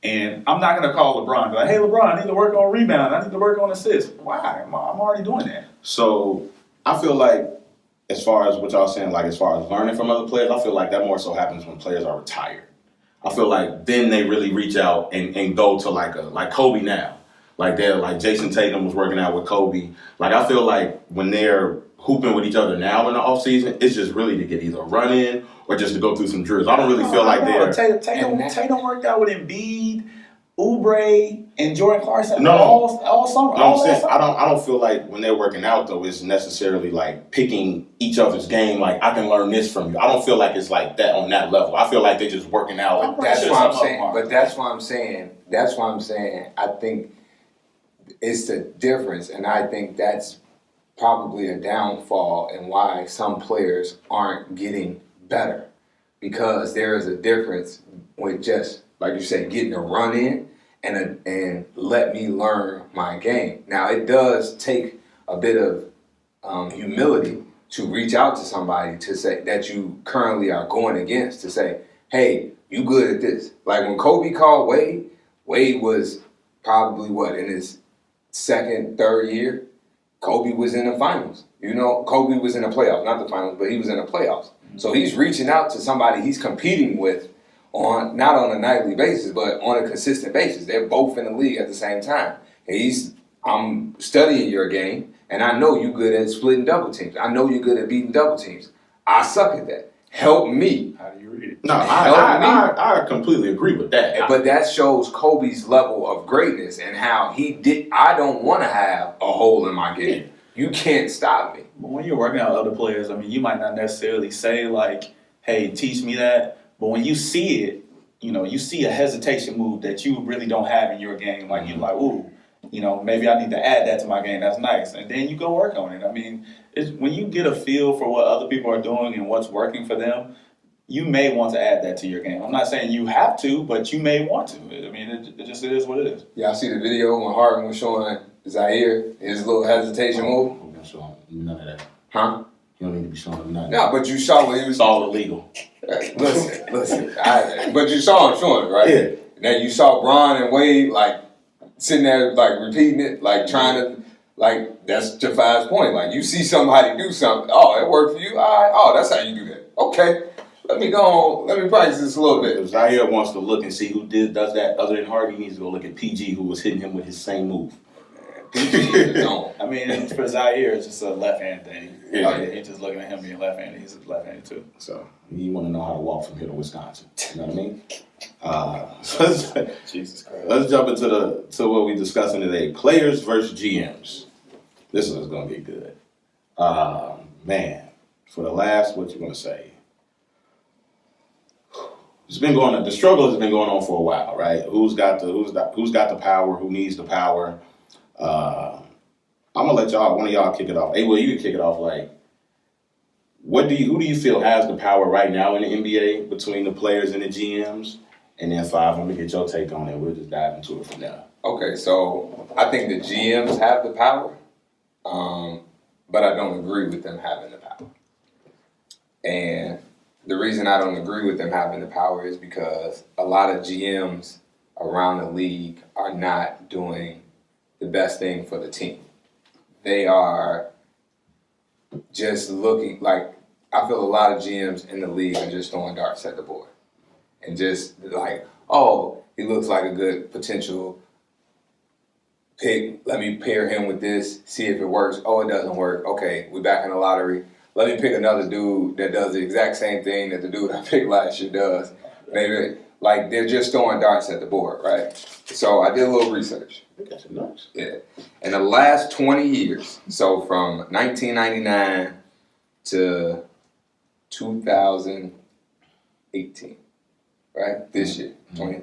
and I'm not going to call LeBron and be like, hey, LeBron, I need to work on rebound. I need to work on assists. Why? I'm already doing that. So I feel like, as far as what y'all saying, like as far as learning from other players, I feel like that more so happens when players are retired. I feel like then they really reach out and go to like Kobe now. Like Jason Tatum was working out with Kobe. Like I feel like when they're hooping with each other now in the offseason, it's just really to get either a run in or just to go through some drills. I don't really feel like they're Tatum worked out with Embiid, Oubre, and Jordan Clarkson No. all summer. No, I'm saying I don't feel like when they're working out though, it's necessarily like picking each other's game. Like I can learn this from you. I don't feel like it's like that on that level. I feel like they're just working out. That's sure what I'm some of saying. them are. But that's what I'm saying. That's what I'm saying. I think it's the difference, and I think that's probably a downfall in why some players aren't getting better, because there is a difference with just like you say getting a run in and let me learn my game. Now it does take a bit of humility to reach out to somebody to say that you currently are going against, to say, hey, you good at this. Like when Kobe called Wade was probably in his second, third year. Kobe was in the finals. Kobe was in the playoffs, not the finals, but he was in the playoffs. So he's reaching out to somebody he's competing with not on a nightly basis, but on a consistent basis. They're both in the league at the same time. And I'm studying your game, and I know you're good at splitting double teams. I know you're good at beating double teams. I suck at that. Help me. How do you read it? No, I completely agree with that. But that shows Kobe's level of greatness and how I don't want to have a hole in my game. You can't stop me. But when you're working out with other players, I mean, you might not necessarily say like, hey, teach me that. But when you see it, you see a hesitation move that you really don't have in your game. Like, you're like, ooh, maybe I need to add that to my game. That's nice. And then you go work on it. I mean, when you get a feel for what other people are doing and what's working for them, you may want to add that to your game. I'm not saying you have to, but you may want to. I mean, it just is what it is. Y'all see the video when Harden was showing Zaire his little hesitation move? I'm not showing none of that. Huh? You don't need to be showing them nothing. No, but you saw what he was. It's all illegal. Listen. But you saw him showing it, right? Yeah. Now you saw Bron and Wade sitting there repeating it, trying to that's Jafai's point. Like you see somebody do something, oh, it worked for you. All right, oh, that's how you do that. Okay, let me go on. Let me practice this a little bit. If Zaire wants to look and see who does that other than Hardy, he needs to go look at PG, who was hitting him with his same move. I mean, for Zaire, it's just a left-hand thing. Yeah. He's just looking at him being left-handed. He's left-handed too. So you want to know how to walk from here to Wisconsin. You know what I mean? Jesus Christ. Let's jump into what we're discussing today. Players versus GMs. This one's going to be good. Man, for the last, what you want to say? It's been going on. The struggle has been going on for a while, right? Who's got the power? Who needs the power? I'm gonna let one of y'all kick it off. Hey, well, you can kick it off. Like, who do you feel has the power right now in the NBA between the players and the GMs? And then 5, let me get your take on it. We'll just dive into it from there. Okay, so I think the GMs have the power, but I don't agree with them having the power. And the reason I don't agree with them having the power is because a lot of GMs around the league are not doing the best thing for the team. They are just looking like, I feel a lot of GMs in the league are just throwing darts at the board. And just like, oh, he looks like a good potential pick. Let me pair him with this, see if it works. Oh, it doesn't work. Okay, we back in the lottery. Let me pick another dude that does the exact same thing that the dude I picked last year does. Maybe, like, they're just throwing darts at the board, right? So I did a little research. That's nuts. Yeah. In the last 20 years, so from 1999 to 2018, right? This year, 20.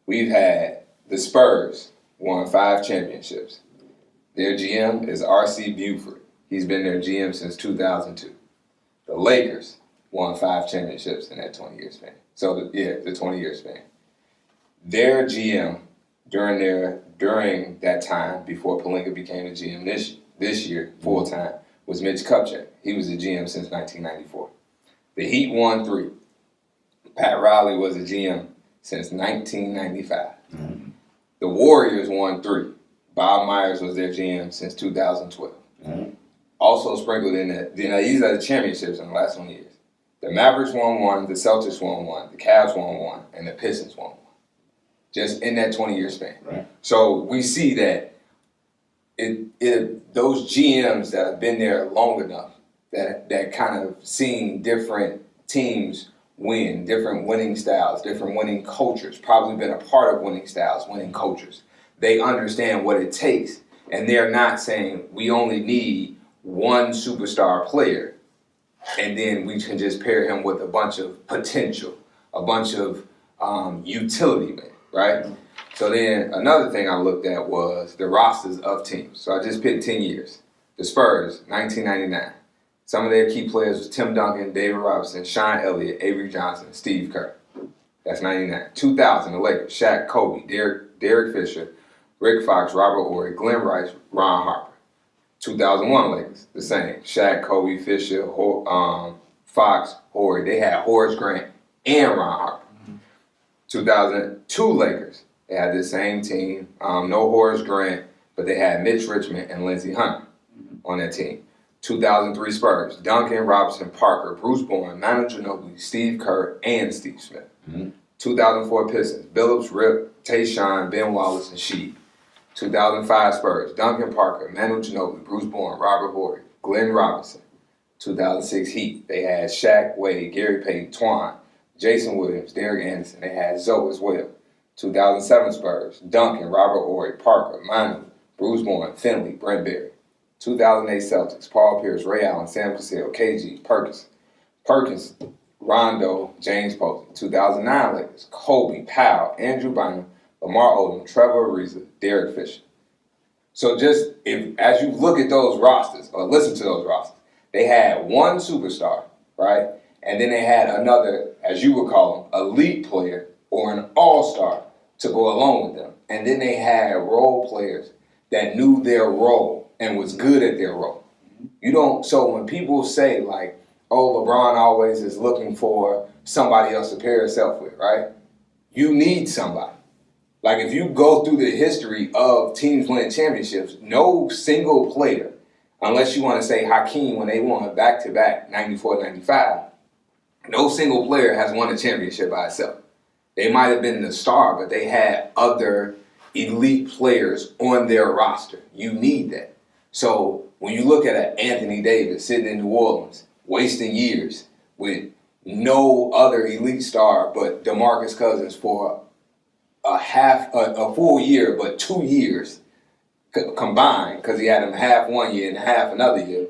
We've had the Spurs won 5 championships. Their GM is R.C. Buford. He's been their GM since 2002. The Lakers won 5 championships in that 20-year span. So, the 20-year span. Their GM during that time, before Pelinka became the GM this year, full-time, was Mitch Kupchak. He was the GM since 1994. The Heat won 3. Pat Riley was the GM since 1995. Mm-hmm. The Warriors won 3. Bob Myers was their GM since 2012. Mm-hmm. Also sprinkled in that, these are the championships in the last 20 years. The Mavericks won 1, the Celtics won 1, the Cavs won 1, and the Pistons won 1. Just in that 20-year span. Right. So we see that those GMs that have been there long enough, that kind of seen different teams win, different winning styles, different winning cultures, probably been a part of winning styles, winning cultures. They understand what it takes, and they're not saying we only need one superstar player, and then we can just pair him with a bunch of potential, a bunch of utility men, right? So then another thing I looked at was the rosters of teams. So I just picked 10 years. The Spurs, 1999. Some of their key players was Tim Duncan, David Robinson, Sean Elliott, Avery Johnson, Steve Kerr. That's 99. 2000, the Lakers, Shaq, Kobe, Derek Fisher, Rick Fox, Robert Horry, Glenn Rice, Ron Harper. 2001 Lakers, the same. Shaq, Kobe, Fisher, Fox, Horry. They had Horace Grant and Ron Harper. 2002 Lakers, they had the same team. No Horace Grant, but they had Mitch Richmond and Lindsey Hunter on that team. 2003 Spurs, Duncan, Robinson, Parker, Bruce Bowen, Manu Ginobili, Steve Kerr, and Steve Smith. 2004 Pistons, Billups, Rip, Tayshaun, Ben Wallace, and Sheed. 2005 Spurs, Duncan, Parker, Manu Ginobili, Bruce Bowen, Robert Horry, Glenn Robinson. 2006 Heat, they had Shaq, Wade, Gary Payton, Twan, Jason Williams, Derek Anderson. They had Zoe as well. 2007 Spurs, Duncan, Robert Horry, Parker, Manu, Bruce Bowen, Finley, Brent Berry. 2008 Celtics, Paul Pierce, Ray Allen, Sam Cassell, KG, Perkins, Rondo, James Posey. 2009 Lakers, Kobe, Powell, Andrew Bynum, Lamar Odom, Trevor Ariza, Derek Fisher. So just as you look at those rosters, or listen to those rosters, they had one superstar, right? And then they had another, as you would call them, elite player or an all-star to go along with them. And then they had role players that knew their role and was good at their role. So when people say like, oh, LeBron always is looking for somebody else to pair himself with, right? You need somebody. Like if you go through the history of teams winning championships, no single player, unless you want to say Hakeem when they won back-to-back 94-95, no single player has won a championship by itself. They might have been the star, but they had other elite players on their roster. You need that. So when you look at an Anthony Davis sitting in New Orleans, wasting years with no other elite star but DeMarcus Cousins for a full year, but 2 years combined, because he had him half one year and half another year,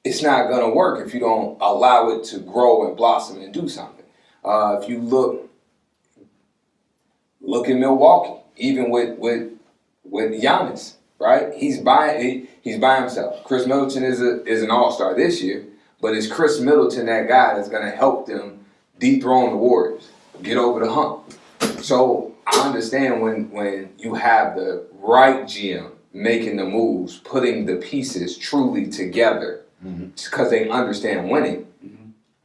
it's not going to work if you don't allow it to grow and blossom and do something. If you look in Milwaukee, even with Giannis, right? He's by himself. Chris Middleton is an all-star this year, But is Chris Middleton that guy that's going to help them dethrone the Warriors, get over the hump? So I understand when you have the right GM making the moves, putting the pieces truly together because they understand winning.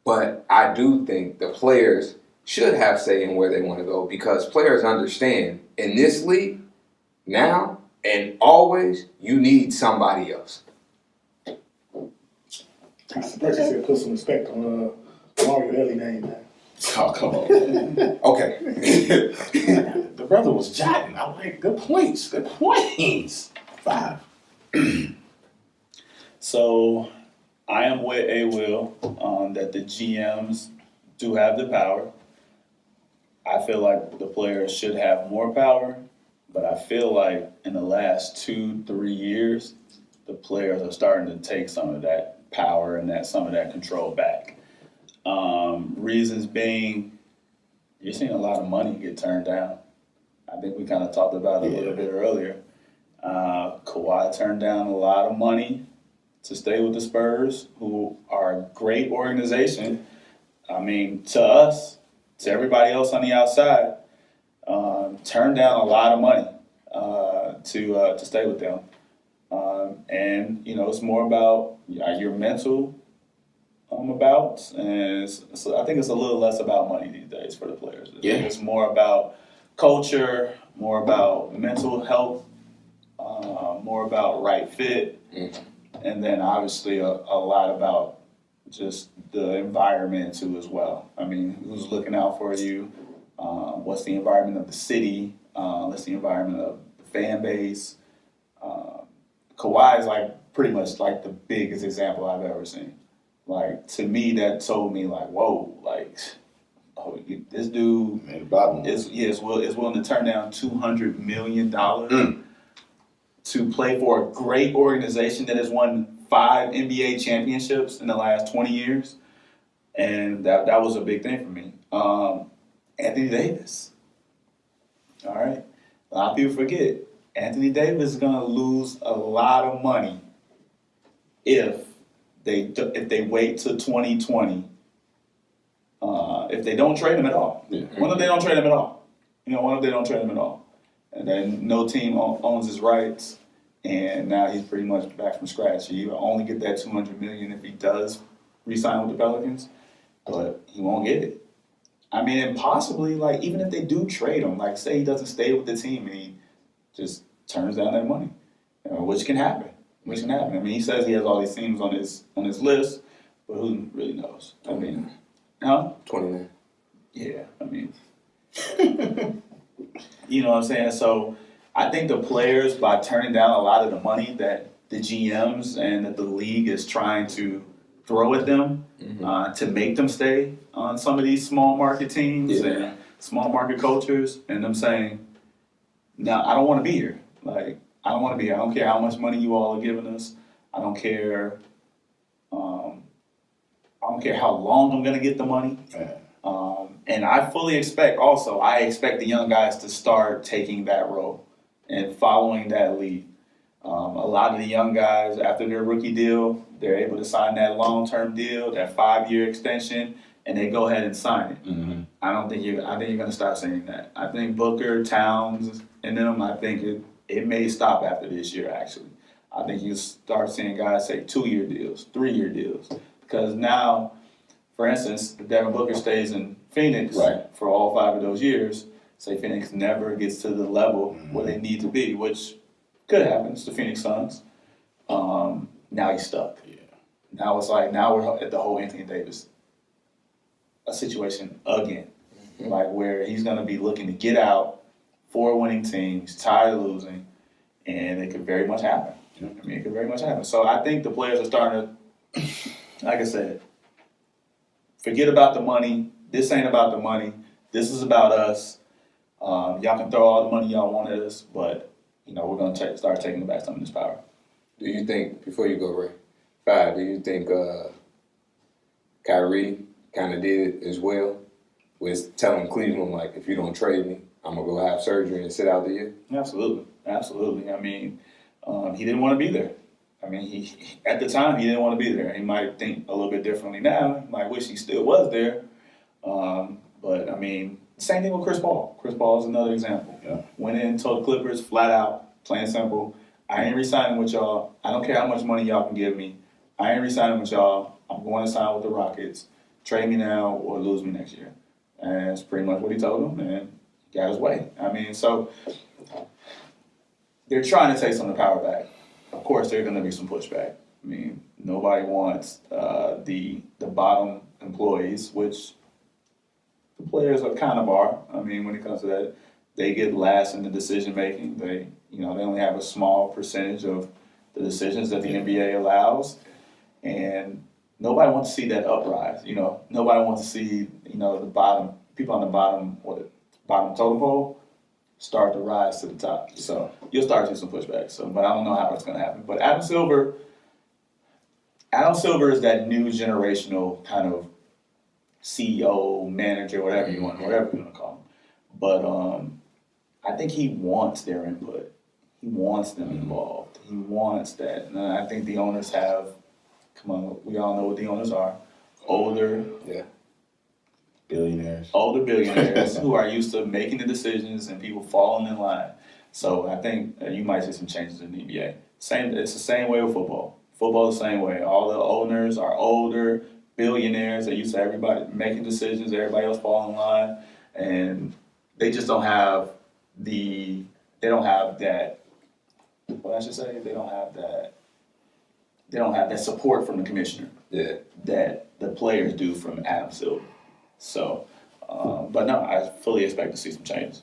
But I do think the players should have say in where they want to go because players understand in this league now and always you need somebody else. Percy said put some respect on Mario Ellie name, man. Oh, come on. Okay. The brother was jotting. I'm like, good points. Good points. 5. So I am with A. Will that the GMs do have the power. I feel like the players should have more power, but I feel like in the last 2-3 years, the players are starting to take some of that power and some of that control back. Reasons being, you're seeing a lot of money get turned down. I think we kind of talked about it a little bit earlier. Kawhi turned down a lot of money to stay with the Spurs, who are a great organization. I mean, to us, to everybody else on the outside, turned down a lot of money to stay with them. And, it's more about your mental about, and so I think it's a little less about money these days for the players. Yeah. It's more about culture, more about mental health, more about right fit, and then obviously a lot about just the environment too as well. I mean, who's looking out for you? What's the environment of the city? What's the environment of the fan base? Kawhi is like pretty much like the biggest example I've ever seen. Like, to me, that told me like, whoa, like, oh, this dude is willing to turn down $200 million to play for a great organization that has won 5 NBA championships in the last 20 years. And that was a big thing for me. Anthony Davis. All right. A lot of people forget. Anthony Davis is going to lose a lot of money if they wait till 2020. If they don't trade him at all. Yeah. What if they don't trade him at all? What if they don't trade him at all? And then no team owns his rights, and now he's pretty much back from scratch. He only get that $200 million if he does re-sign with the Pelicans, but he won't get it. I mean, and possibly, like, even if they do trade him, like, say he doesn't stay with the team and he just turns down that money, which can happen. I mean, he says he has all these teams on his list, but who really knows? I mean, 29. Yeah, I mean, you know what I'm saying? So I think the players, by turning down a lot of the money that the GMs and that the league is trying to throw at them to make them stay on some of these small market teams and small market cultures, and them saying, no, I don't want to be here. Like, I don't want to be here. I don't care how much money you all are giving us. I don't care. I don't care how long I'm going to get the money. And I fully expect the young guys to start taking that role and following that lead. A lot of the young guys, after their rookie deal, they're able to sign that long-term deal, that 5-year extension, and they go ahead and sign it. Mm-hmm. I think you're going to start seeing that. I think Booker, Towns, and them, I think it may stop after this year, actually. I think you start seeing guys say 2-year deals, 3-year deals. Because now, for instance, if Devin Booker stays in Phoenix for all 5 of those years, say Phoenix never gets to the level where they need to be, which could happen. It's the Phoenix Suns. Now he's stuck. Yeah. Now we're at the whole Anthony Davis situation again. Like, where he's going to be looking to get out for winning teams, tired of losing, and it could very much happen. I mean, it could very much happen. So I think the players are starting to, like I said, forget about the money. This ain't about the money. This is about us. Y'all can throw all the money y'all want at us, but we're going to start taking back some of this power. Do you think, before you go, Ray, 5, do you think Kyrie kind of did it as well with telling Cleveland, like, if you don't trade me, I'm going to go have surgery and sit out the year? Absolutely. I mean, he didn't want to be there. I mean, he at the time he didn't want to be there. He might think a little bit differently now. He might wish he still was there. But I mean, same thing with Chris Paul. Chris Paul is another example. Yeah. Went in, told the Clippers flat out, plain and simple, I ain't re-signing with y'all. I don't care how much money y'all can give me. I ain't re-signing with y'all. I'm going to sign with the Rockets. Trade me now or lose me next year. And that's pretty much what he told them, and he got his way. I mean, so they're trying to take some of the power back. Of course, there's going to be some pushback. I mean, nobody wants the bottom employees, which the players are kind of are. I mean, when it comes to that, they get last in the decision making. They only have a small percentage of the decisions that the NBA allows, and nobody wants to see that uprise. Nobody wants to see the bottom people on the bottom totem pole start to rise to the top. So you'll start to see some pushback. But I don't know how it's going to happen. But Adam Silver is that new generational kind of CEO, manager, whatever you want to call him. But I think he wants their input. He wants them involved. He wants that. And I think the owners have, we all know what the owners are. Older billionaires who are used to making the decisions and people falling in line. So I think you might see some changes in the NBA. It's the same way with football. Football the same way. All the owners are older billionaires. They're used to everybody making decisions, everybody else falling in line, and they just don't have that. What I should say, they don't have that support from the commissioner. Yeah. That the players do from Adam Silver. So, but no, I fully expect to see some changes.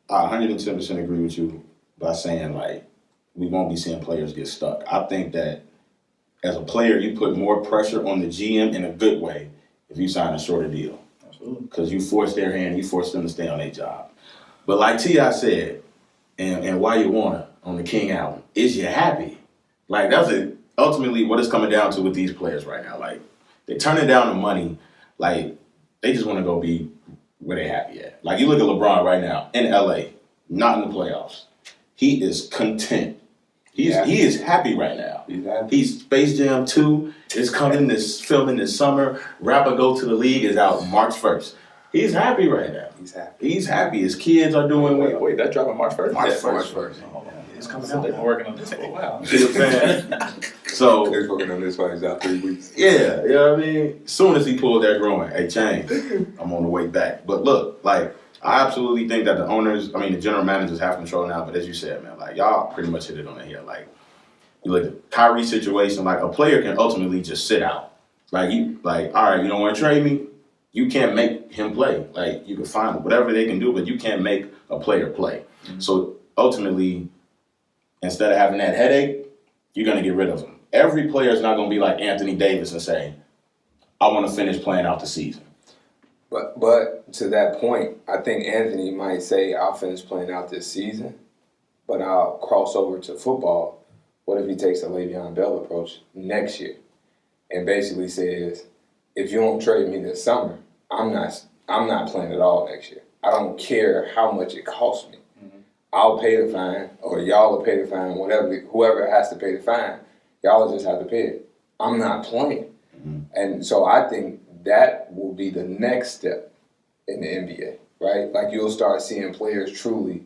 I 110% agree with you by saying, like, we won't be seeing players get stuck. I think that as a player, you put more pressure on the GM in a good way if you sign a shorter deal. Absolutely. Because you force their hand, you force them to stay on their job. But like T.I. said, and Why You Wanna on the King album, is you happy? Like, that's ultimately what it's coming down to with these players right now. Like, they're turning down the money. Like, they just want to go be where they're happy at. Like, you look at LeBron right now in L.A., not in the playoffs. He is content. He is happy right now. He's Space Jam 2 is coming this filming this summer. Rapper Go to the League is out March 1st. He's happy right now. He's happy. His kids are doing well. Wait, that dropping March 1st? March 1st. It's coming So out. they've been working on this for a while. You know what I'm saying? So He's working on this one. He's out 3 weeks. yeah, you know what I mean? As soon as he pulled that groin, hey, change. I'm on the way back. But look, like, I absolutely think that the general managers have control now. But as you said, man, like, y'all pretty much hit it on the head. Like, you look at Kyrie's situation, like, a player can ultimately just sit out. Like, all right, you don't want to trade me? You can't make him play. Like, you can find whatever they can do, but you can't make a player play. Mm-hmm. So ultimately, instead of having that headache, you're going to get rid of him. Every player is not going to be like Anthony Davis and say, I want to finish playing out the season. But to that point, I think Anthony might say, I'll finish playing out this season, but I'll cross over to football. What if he takes a Le'Veon Bell approach next year and basically says, if you don't trade me this summer, I'm not playing at all next year. I don't care how much it costs me. Mm-hmm. I'll pay the fine, or y'all will pay the fine, whoever has to pay the fine, y'all will just have to pay it. I'm not playing. Mm-hmm. And so I think that will be the next step in the NBA, right? Like, you'll start seeing players truly,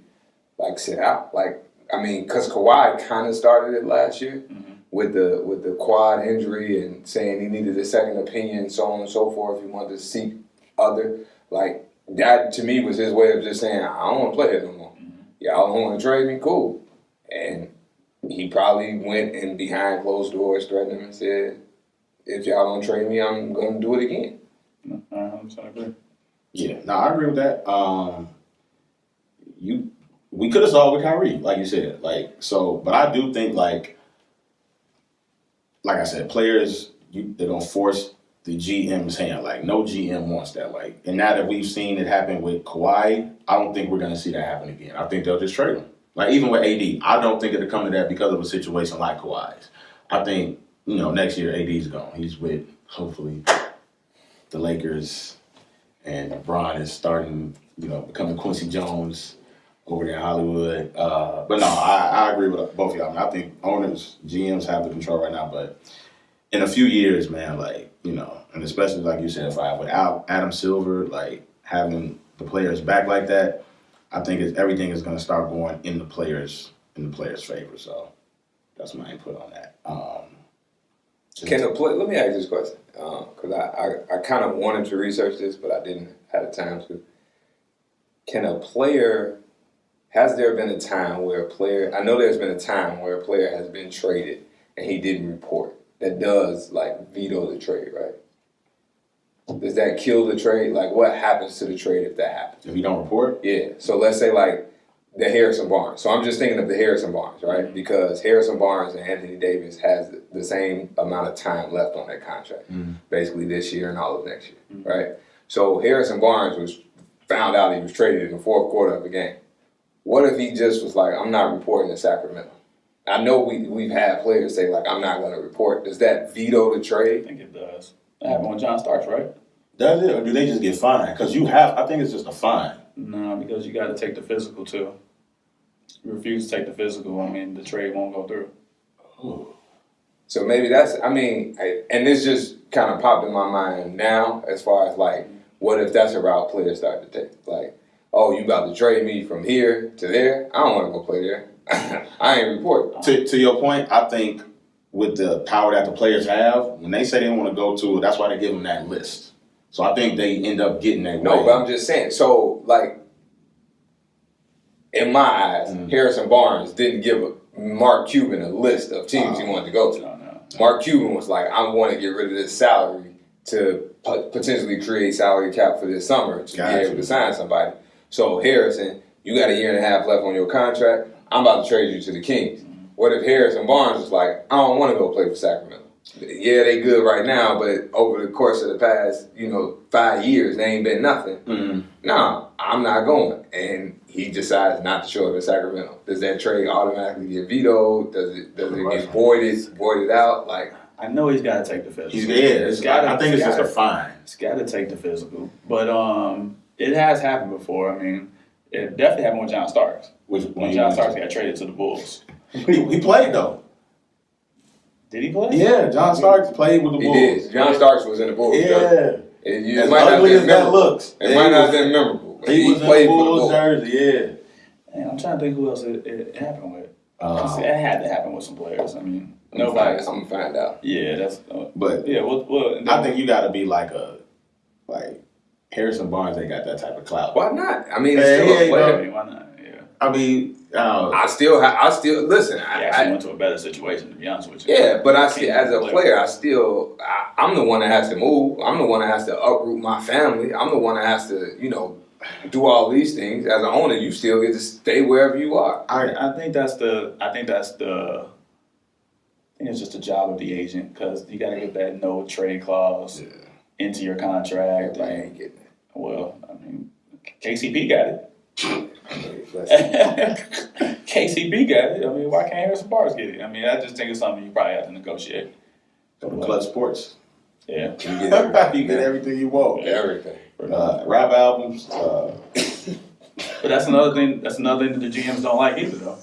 like, sit out. Like, I mean, because Kawhi kind of started it last year with the quad injury and saying he needed a second opinion, so on and so forth. He wanted to seek other. Like, that, to me, was his way of just saying, I don't want to play it no more. Mm-hmm. Y'all don't want to trade me? Cool. And he probably went and behind closed doors threatened him and said, if y'all don't trade me, I'm going to do it again. I 100% agree. Yeah, no, I agree with that. We could have solved with Kyrie, like you said. But I do think, like I said, players, they're going to force the GM's hand. Like, no GM wants that. Like, and now that we've seen it happen with Kawhi, I don't think we're going to see that happen again. I think they'll just trade him. Like, even with AD, I don't think it'll come to that because of a situation like Kawhi's. I think, next year AD's gone. He's with, hopefully, the Lakers, and LeBron is starting, becoming Quincy Jones over there in Hollywood. But no, I agree with both of y'all. I mean, I think owners, GMs have the control right now, but in a few years, man, like, you know, and especially like you said, without Adam Silver, like having the players back like that, I think everything is going to start going in the players' favor. So that's my input on that. Can the play? Let me ask this question because I kind of wanted to research this, but I didn't have the time to. Can a player? Has there been a time where a player? I know there's been a time where a player has been traded and he didn't report. That does like veto the trade, right? Does that kill the trade? Like, what happens to the trade if that happens? If you don't report, Yeah. So let's say like the Harrison Barnes. So I'm just thinking of the Harrison Barnes, right? Because Harrison Barnes and Anthony Davis has the same amount of time left on that contract, basically this year and all of next year, right? So Harrison Barnes was found out he was traded in the fourth quarter of the game. What if he just was like, I'm not reporting to Sacramento? I know we've had players say like, I'm not going to report. Does that veto the I trade? think it does. That happened with John Starks, right? does it, or do they just get fined? Because I think it's just a fine. No, because you got to take the physical too. You refuse to take the physical, I mean, the trade won't go through. So maybe that's, and this just kind of popped in my mind now as far as like, what if that's a route players start to take? Like, oh, you about to trade me from here to there? I don't want to go play there. I ain't reporting. To your point, I think with the power that the players have, when they say they want to go to it, that's why they give them that list. So I think they end up getting that No, way. but I'm just saying. So, like, in my eyes, Harrison Barnes didn't give Mark Cuban a list of teams he wanted to go to. No. Mark Cuban was like, I want to get rid of this salary to potentially create salary cap for this summer to be able to sign somebody. So, Harrison, you got a year and a half left on your contract. I'm about to trade you to the Kings. What if Harrison Barnes was like, I don't want to go play for Sacramento? Yeah, they good right now, but over the course of the past, 5 years, they ain't been nothing. No, I'm not going. And he decides not to show up in Sacramento. Does that trade automatically get vetoed? Does it get voided out? Like, I know he's got to take the physical. I think it's just a fine. He's got to take the physical. But it has happened before. I mean, it definitely happened with John Starks. When John Starks got traded to the Bulls. He played, though. Did he play? Yeah, John Starks played with the Bulls. He did. John Starks was in the Bulls. Yeah. It might not have been memorable. It might not have been memorable. But He was played in the for the Bulls Bulls. jersey, yeah. Man, I'm trying to think who else it happened with. It had to happen with some players. I mean, nobody. I'm going to find out. Yeah, that's. But yeah, well I think you got to be like Harrison Barnes ain't got that type of clout. Why not? I mean, it's Yeah, still a player. I mean, why not? Yeah. I mean, I still listen. He actually went to a better situation, to be honest with you. Yeah, but as a player, I'm the one that has to move. I'm the one that has to uproot my family. I'm the one that has to, do all these things. As an owner, you still get to stay wherever you are. I think it's just the job of the agent because you got to get that no trade clause into your contract. I ain't getting it. Well, I mean, KCP got it. KCP got it. I mean, why can't Harrison Barnes get it? I mean, I just think it's something you probably have to negotiate. Go to Clutch Sports. Yeah. You get everything you want. Everything. Rap albums. But that's another thing. That's another thing that the GMs don't like either, though.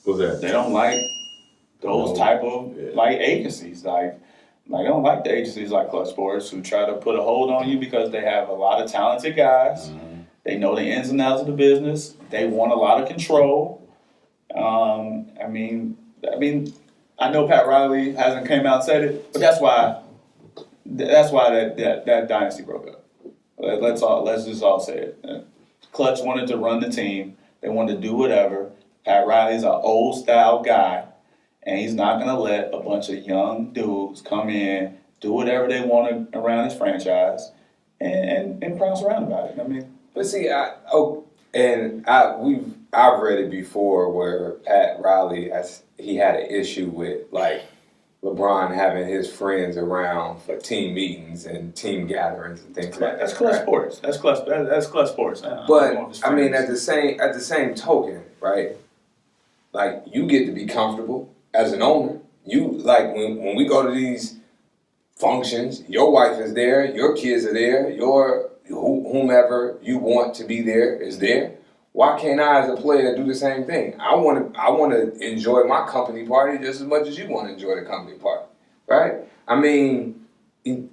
What's that? They don't like those type of agencies. Like they don't like the agencies like Clutch Sports who try to put a hold on you because they have a lot of talented guys. They know the ins and outs of the business. They want a lot of control. I mean, I know Pat Riley hasn't came out and said it, but that's why that dynasty broke up. Let's just all say it. Clutch wanted to run the team. They wanted to do whatever. Pat Riley's an old style guy, and he's not gonna let a bunch of young dudes come in, do whatever they want around his franchise, and bounce around about it. I mean. But see, I've read it before where Pat Riley he had an issue with like LeBron having his friends around for team meetings and team gatherings and things like that. That's Clutch Sports. That's Clutch Sports. But I mean, at the same token, right? Like you get to be comfortable as an owner. You like when we go to these functions, your wife is there, your kids are there, whomever you want to be there is there. Why can't I, as a player, do the same thing? I want to enjoy my company party just as much as you want to enjoy the company party, right? I mean, and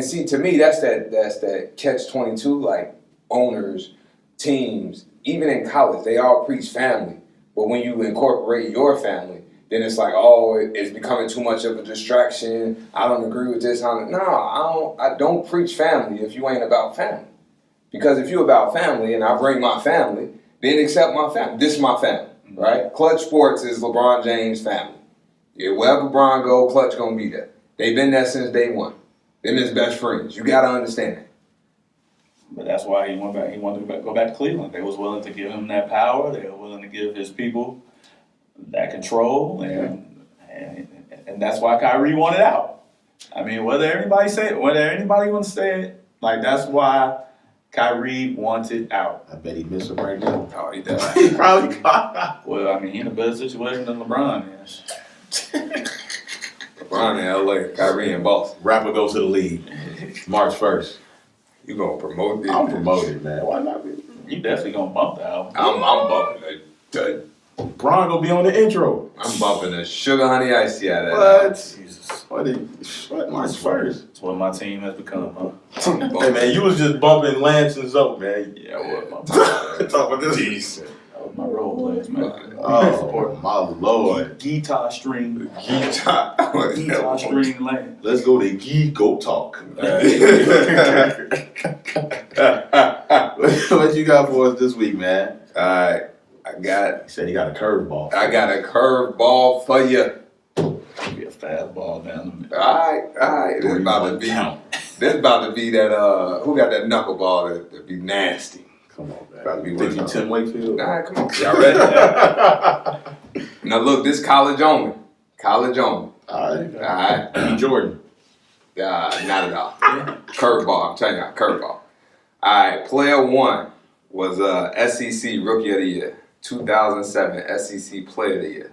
see, to me, that's that catch-22. Like owners, teams, even in college, they all preach family, but when you incorporate your family, then it's like, oh, it's becoming too much of a distraction. I don't agree with this. No, I don't preach family if you ain't about family. Because if you're about family and I bring my family, then accept my family. This is my family, right? Clutch Sports is LeBron James' family. Yeah, wherever LeBron go, Clutch gonna be there. They've been there since day one. Them his best friends. You gotta understand that. But that's why he went back. He wanted to go back to Cleveland. They was willing to give him that power. They were willing to give his people that control, and that's why Kyrie wanted out. I mean, whether anybody wants to say it, like that's why Kyrie wanted out. I bet he miss him right now. Oh, he does. He probably got. Well, I mean, he in a better situation than LeBron is. LeBron in LA, Kyrie in Boston. Rapper goes to the league March 1st. You gonna promote this? I'm promoted, man. Why not? You definitely gonna bump the album. I'm bumping it. Brian gonna be on the intro. I'm bumping the Sugar Honey Icy out of that. What? Jesus. What? March 1st. That's what my team has become, huh? Hey man, you was just bumping Lance and Zoe, man. Yeah, what my Talk about this. Decent. that was my role players, man. Oh my lord. Guitar string Guitar. string lane. Let's go to Gee Go Talk. What you got for us this week, man? Alright, I got He said he got a curveball. a curveball for you. Be a fastball down the middle. Alright. This about to be that who got that knuckleball that be nasty. Come on, man. About to be You think you one Tim Wakefield? Alright, come on. Y'all ready? Now look, this college only. College only. Alright. Alright. Jordan. Not at all. Curveball, I'm telling you, curveball. Alright, player one was SEC Rookie of the Year, 2007 SEC Player of the Year.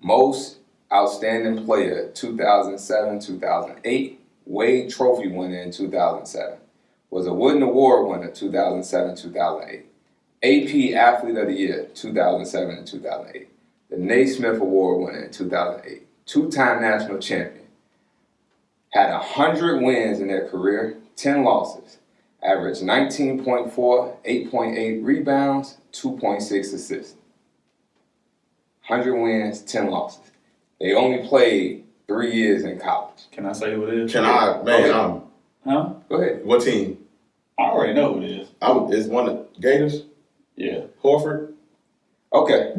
Most Outstanding Player, 2007-2008, Wade Trophy winner in 2007. Was a Wooden Award winner 2007-2008. AP Athlete of the Year 2007 and 2008. The Naismith Award winner in 2008. Two-time national champion. Had 100 wins in their career, 10 losses. Averaged 19.4, 8.8 rebounds, 2.6 assists. 100 wins, 10 losses. They only played 3 years in college. Can I say who it is? Can I, man? Huh? Go ahead. What team? I already know who it is. Is one of Gators? Yeah. Horford? Okay.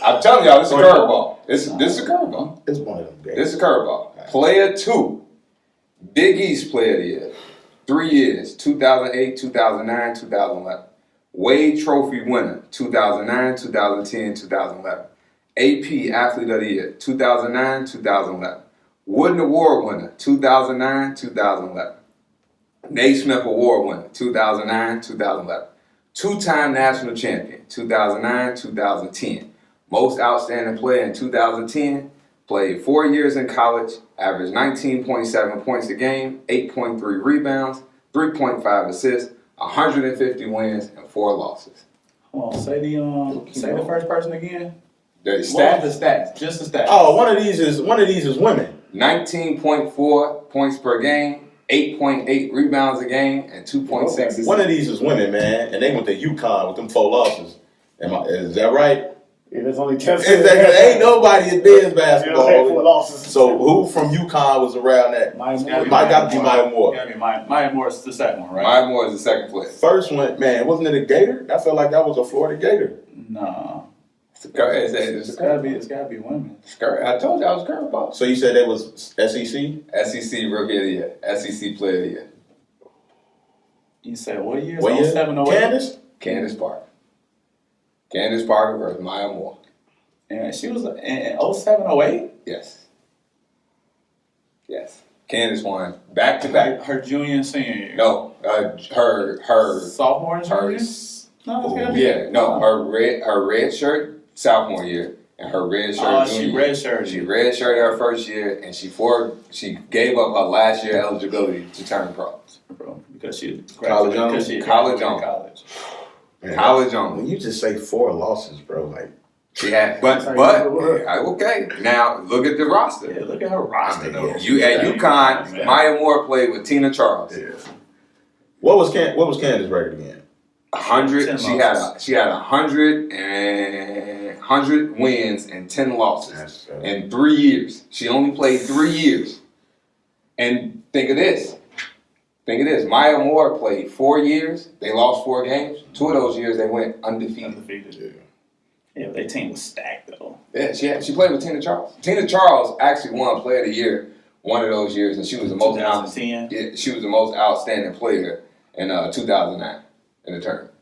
I'm telling y'all, this is a curveball. This is a curveball. It's one of them Gators. This is a curveball. Player two, Big East Player of the Year. 3 years, 2008, 2009, 2011. Wade Trophy winner, 2009, 2010, 2011. AP Athlete of the Year, 2009, 2011. Wooden Award winner, 2009, 2011. Naismith Award winner, 2009, 2011. Two-time national champion, 2009, 2010. Most outstanding player in 2010. Played 4 years in college, averaged 19.7 points a game, 8.3 rebounds, 3.5 assists, 150 wins, and 4 losses. Hold on, say the first person again. The What stats, was the stats? Just the stats. Oh, one of these is women. 19.4 points per game, 8.8 rebounds a game, and 2.6 assists. One of these is women, man, and they went to UConn with them 4 losses. Is that right? Yeah, there's only 10. Ain't nobody in men's basketball. 4 losses. So who from UConn was around that? Maya Moore. It might got to be Maya Moore. Gotta be Maya Moore's the second one, right? Maya Moore is the second player. First one, man, wasn't it a Gator? I felt like that was a Florida Gator. No. It's It's gotta be women. I told you I was curveball. So you said that was SEC? SEC Rookie of the Year, SEC Player of the Year. You said what year? What year? 07, 08? Candace? Candace Parker. Candace Parker versus Maya Moore. And she was in 07, 08? Yes. Yes. Candace won back to back. Her junior and senior year. No, her Sophomore and junior? No, it's gotta be. yeah, no, her red shirt sophomore year and her red shirt Oh, junior she year. redshirted. She redshirted her first year and she gave up her last year eligibility to turn pro. Bro, because she College graduated. only? Because she College graduated only. college. Man, College only. when you just say 4 losses, bro, like Yeah, but okay. Now look at the roster. Yeah, look at her roster though. Yeah. You at UConn, Man. Maya Moore played with Tina Charles. yeah. What was Candace's record again? 100. 10 She had 100 wins and 10 losses That's, in 3 years. She only played 3 years. And think of this. Maya Moore played 4 years. They lost 4 games. 2 of those years they went undefeated. Undefeated. Yeah, their team was stacked though. Yeah, she played with Tina Charles. Tina Charles actually won Player of the Year one of those years, and she was the most 2010. Yeah, she was the most outstanding player in 2009 in the tournament.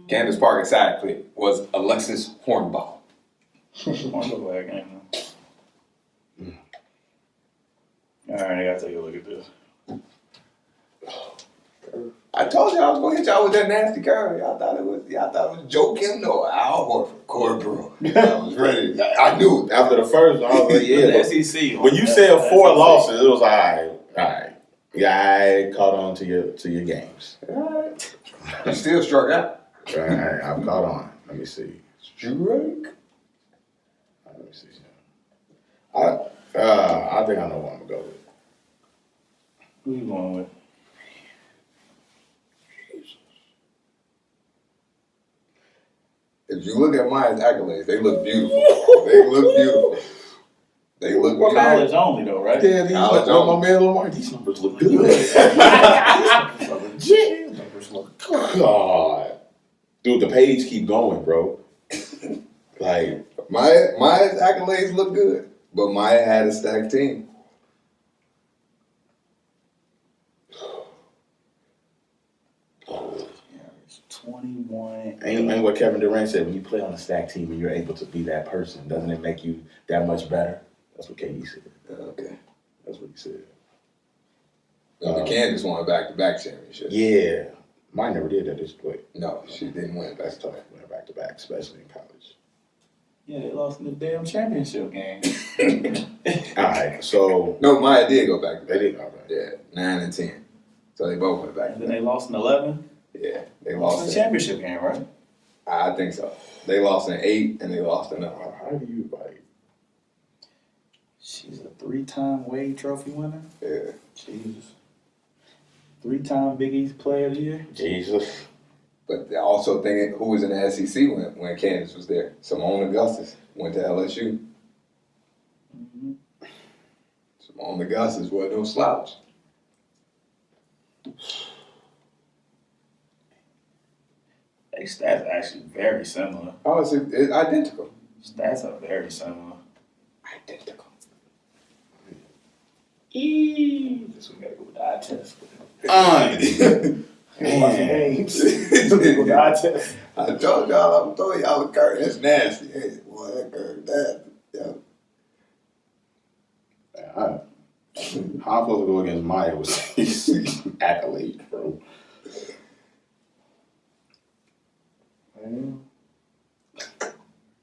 Candace Parker's sidekick was Alexis Hornball. All right, I gotta take a look at this. I told you I was gonna hit y'all with that nasty curve. Y'all thought it was Joe Kim or Al Horford, Corey Brewer. I was ready. I knew it. after the first, I was like, yeah. The but SEC. when you said 4 losses, it was all right. Yeah, I caught on to your games. Alright. You still struck out. Right, I've caught on. Let me see. Struck. Let me see. I think I know what I'm gonna go with. Who you going with? If you look at Maya's accolades, they look beautiful. They look beautiful. College only though, right? Yeah, these College my only. man Lamar, these numbers look good. These numbers are legit. These numbers look good. God. Dude, the page keep going, bro. Like, Maya's accolades look good, but Maya had a stacked team. It's 21. ain't what Kevin Durant said, when you play on a stacked team and you're able to be that person, doesn't it make you that much better? That's what KD said. Okay. That's what he said. The Kansas won a back-to-back championship. Yeah. Mine never did that this way. No, she didn't win That's back-to-back. tough. Went back to back, especially in college. Yeah, they lost in the damn championship game. All right, so No, Maya did go back. they didn't. Okay. Yeah, 9 and 10. So they both went back. And then they lost in 11. Yeah, they Lost in lost the in. championship game, right? I think so. They lost in 8 and they lost in 9. How do you like? She's a 3-time Wade Trophy winner. Yeah. Jesus. 3-time Big East Player of the Year. Jesus. But I also think who was in the SEC when Kansas was there? Simone Augustus went to LSU. Mm-hmm. Simone Augustus wasn't no slouch. Their stats are actually very similar. Oh, it's identical. Stats are very similar. Identical. This one gotta go with the eye test. Man. The eye test. I told y'all I'm throwing y'all a curve. That's nasty. Hey, boy, that curve nasty. Yeah. How I'm supposed to go against Maya with these accolades, bro?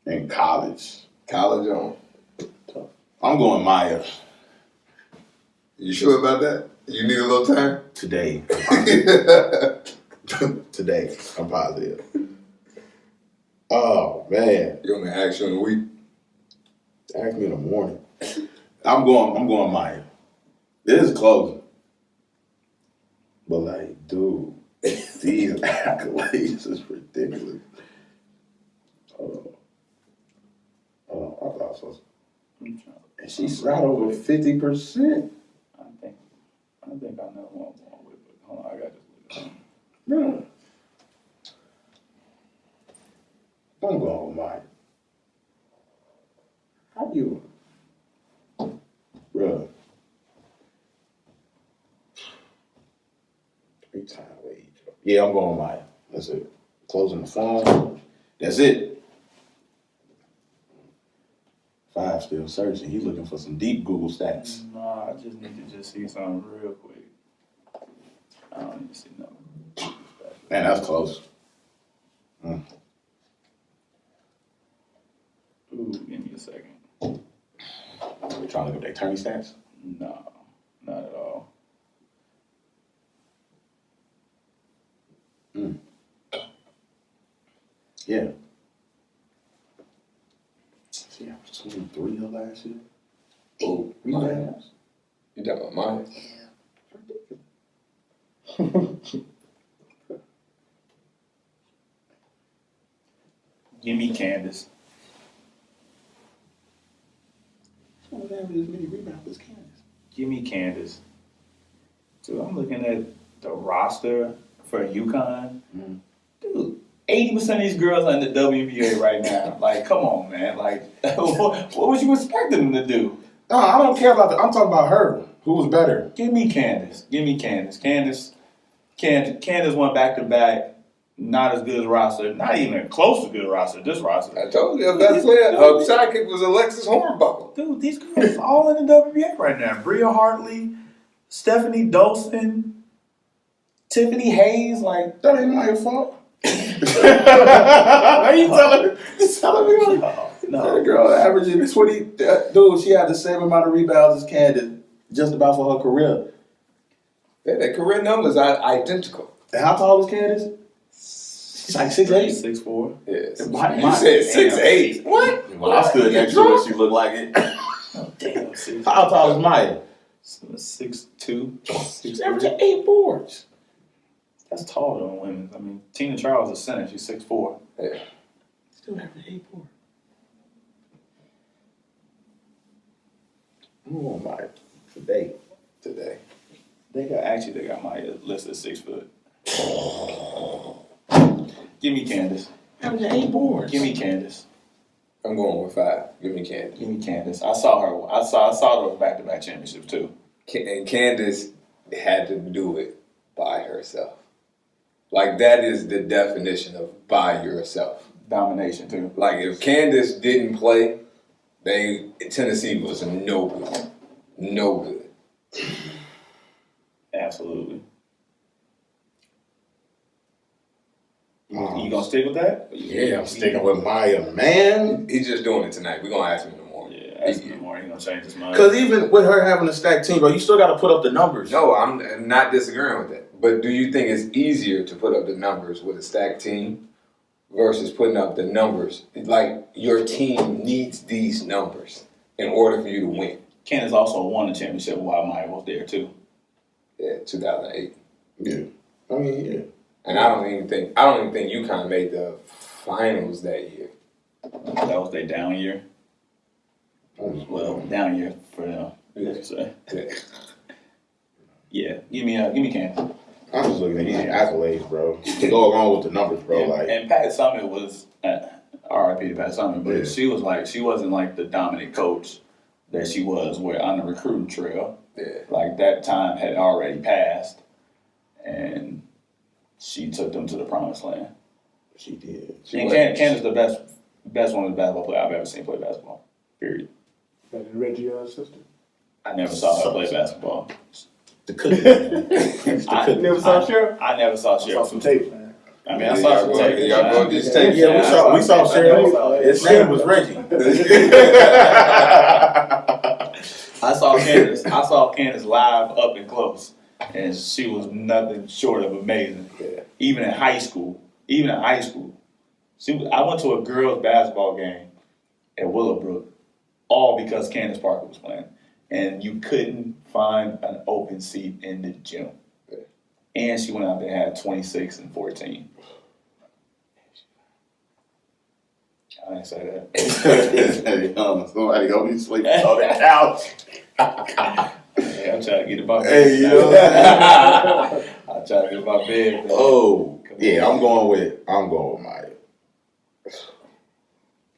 In college, College on. I'm going Maya You sure about that? You need a little time? today. Today, I'm positive. Oh man, You only ask you in a week. ask me in the morning. I'm going Maya. It is closing, but like, dude, these accolades is ridiculous. I thought so. And she's right over 50%. I think I know who I'm going with, but hold on, I got this. No. I'm going with Maya. How you? Bruh. 3-time wage. Yeah, I'm going with Maya. That's it. Closing the phone. That's it. 5 still searching. He's looking for some deep Google stats. Nah, I just need to see something real quick. I don't need to see nothing. Man, that's close. Ooh, give me a second. We're trying to look at their attorney stats. No, not at all. Yeah. Yeah, 23 of last year. Oh, Maya. Rebounds. You talking about Maya? Give me Candace. She don't have as many rebounds as Candace. Give me Candace. Dude, I'm looking at the roster for UConn. Mm. Dude, 80% of these girls are in the WNBA right now. Like, come on, man. Like, what was you expecting them to do? No, I don't care about that. I'm talking about her. Who was better? Give me Candace. Give me Candace. Candace went back to back. Not as good as roster. Not even close to good roster. This roster. I told you, her best player, her sidekick was Alexis Hornbuckle. Dude, these girls are all in the WNBA right now. Bria Hartley, Stephanie Dolson, Tiffany Hayes. Like, That ain't my fault. Are you telling me? no. That girl averaging 20. Dude, she had the same amount of rebounds as Candace just about for her career. Yeah, their career numbers are identical. And how tall is Candace? She's like 6'8". 6'4". Yes. You said 6'8". What? Well, I stood next to her. She looked like it. Oh, damn. 6'4". How tall is Maya? 6'2". She's 6'3". averaging 8 boards. That's taller than women. I mean, Tina Charles is center. She's 6'4". Yeah. Still averaging 8 boards. Oh my! Today. They got Maya listed 6 foot. Give me Candace. Averaging 8 boards. Give me Candace. I'm going with 5. Give me Candace. Give me Candace. I saw her. I saw those back-to-back championships too. And Candace had to do it by herself. Like, that is the definition of by yourself. Domination too. Like, if Candace didn't play, Tennessee was no good. No good. Absolutely. You gonna stick with that? Yeah, I'm sticking with Maya, man. He's just doing it tonight. We're going to ask him in the morning. Yeah, ask him in the morning. He gonna change his mind. Because even with her having a stacked team, bro, you still got to put up the numbers. No, I'm not disagreeing with that. But do you think it's easier to put up the numbers with a stacked team versus putting up the numbers? Like, your team needs these numbers in order for you to win. Candace also won the championship while Maya was there too. Yeah, 2008. Yeah. I mean, yeah. And I don't even think UConn made the finals that year. That was their down year. Well, down year for them. Yeah. So, Yeah. yeah. Give me Candace. I'm just looking at these accolades, bro. To go along with the numbers, bro. And Pat Summitt was R.I.P. to Pat Summitt, but Yeah. she wasn't like the dominant coach that she was on the recruiting trail. Yeah. Like, that time had already passed, and she took them to the promised land. She did. And Candace the best women's basketball player I've ever seen play basketball. Period. Better than Reggie sister. I never saw her play basketball. The cookie. I Never saw Cheryl? I never saw Saw Cheryl. some tape, man. I mean, I saw some tape. Y'all go just take Yeah, we saw Cheryl. His name was Reggie. I saw Candace live up and close, and she was nothing short of amazing. Yeah. Even in high school, I went to a girls' basketball game at Willowbrook, all because Candace Parker was playing, and you couldn't find an open seat in the gym. Yeah. And she went out there and had 26 and 14. I didn't say that. Somebody go be sleeping on the couch. Yeah, I'm trying to get in my bed. Hey, you know. I'm trying to get in my bed. Man. Oh, yeah, I'm going with Maya.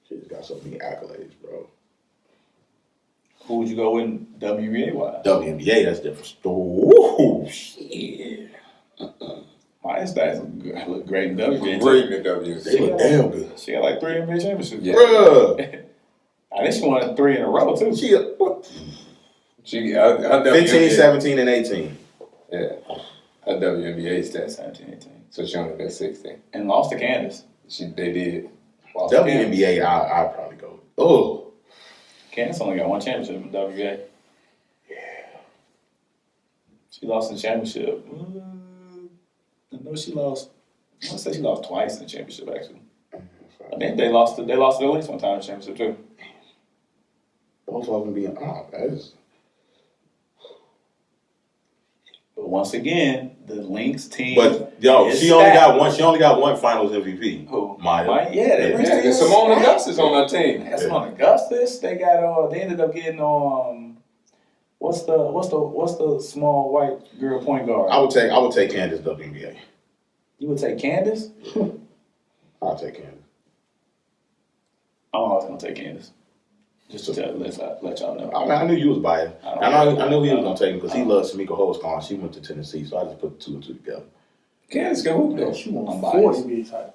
She's got so many accolades, bro. Who would you go with WNBA wise? WNBA, that's different story. Ooh, shit. My stats look great in WNBA. Great in the WNBA. They look damn good. She got like 3 NBA championships. Yeah. Bruh. I think she won 3 in a row too. She, what? Her 15, 17, and 18. Yeah. Her WNBA stats. 17, 18. So she only got 16. And lost to Candace. They did. Lost to Candace. WNBA, I'd probably go. Oh. Candace only got 1 championship in WNBA. Yeah. She lost in the championship. I know she lost. I want to say she lost twice in the championship actually. think they lost to the Lynx one time in the championship too. Both of them being that is. But once again, the Lynx team. But yo, is she only stacked. got one. She only got one Finals MVP. Who? Maya. Yeah, they Lynx team Yeah, is Simone stacked. Augustus on our team. That's on Augustus. They got they ended up getting what's the small white girl point guard? I would take Candace WNBA. You would take Candace? I'll take Candace. I'm always gonna take Candace. Just to let y'all know. I mean, I knew you was biased. I knew he was gonna take him because he loves Tamika Holtzclaw. She went to Tennessee, so I just put 2 and 2 together. Candace can hoop though. She won I'm 4 biased. NBA titles.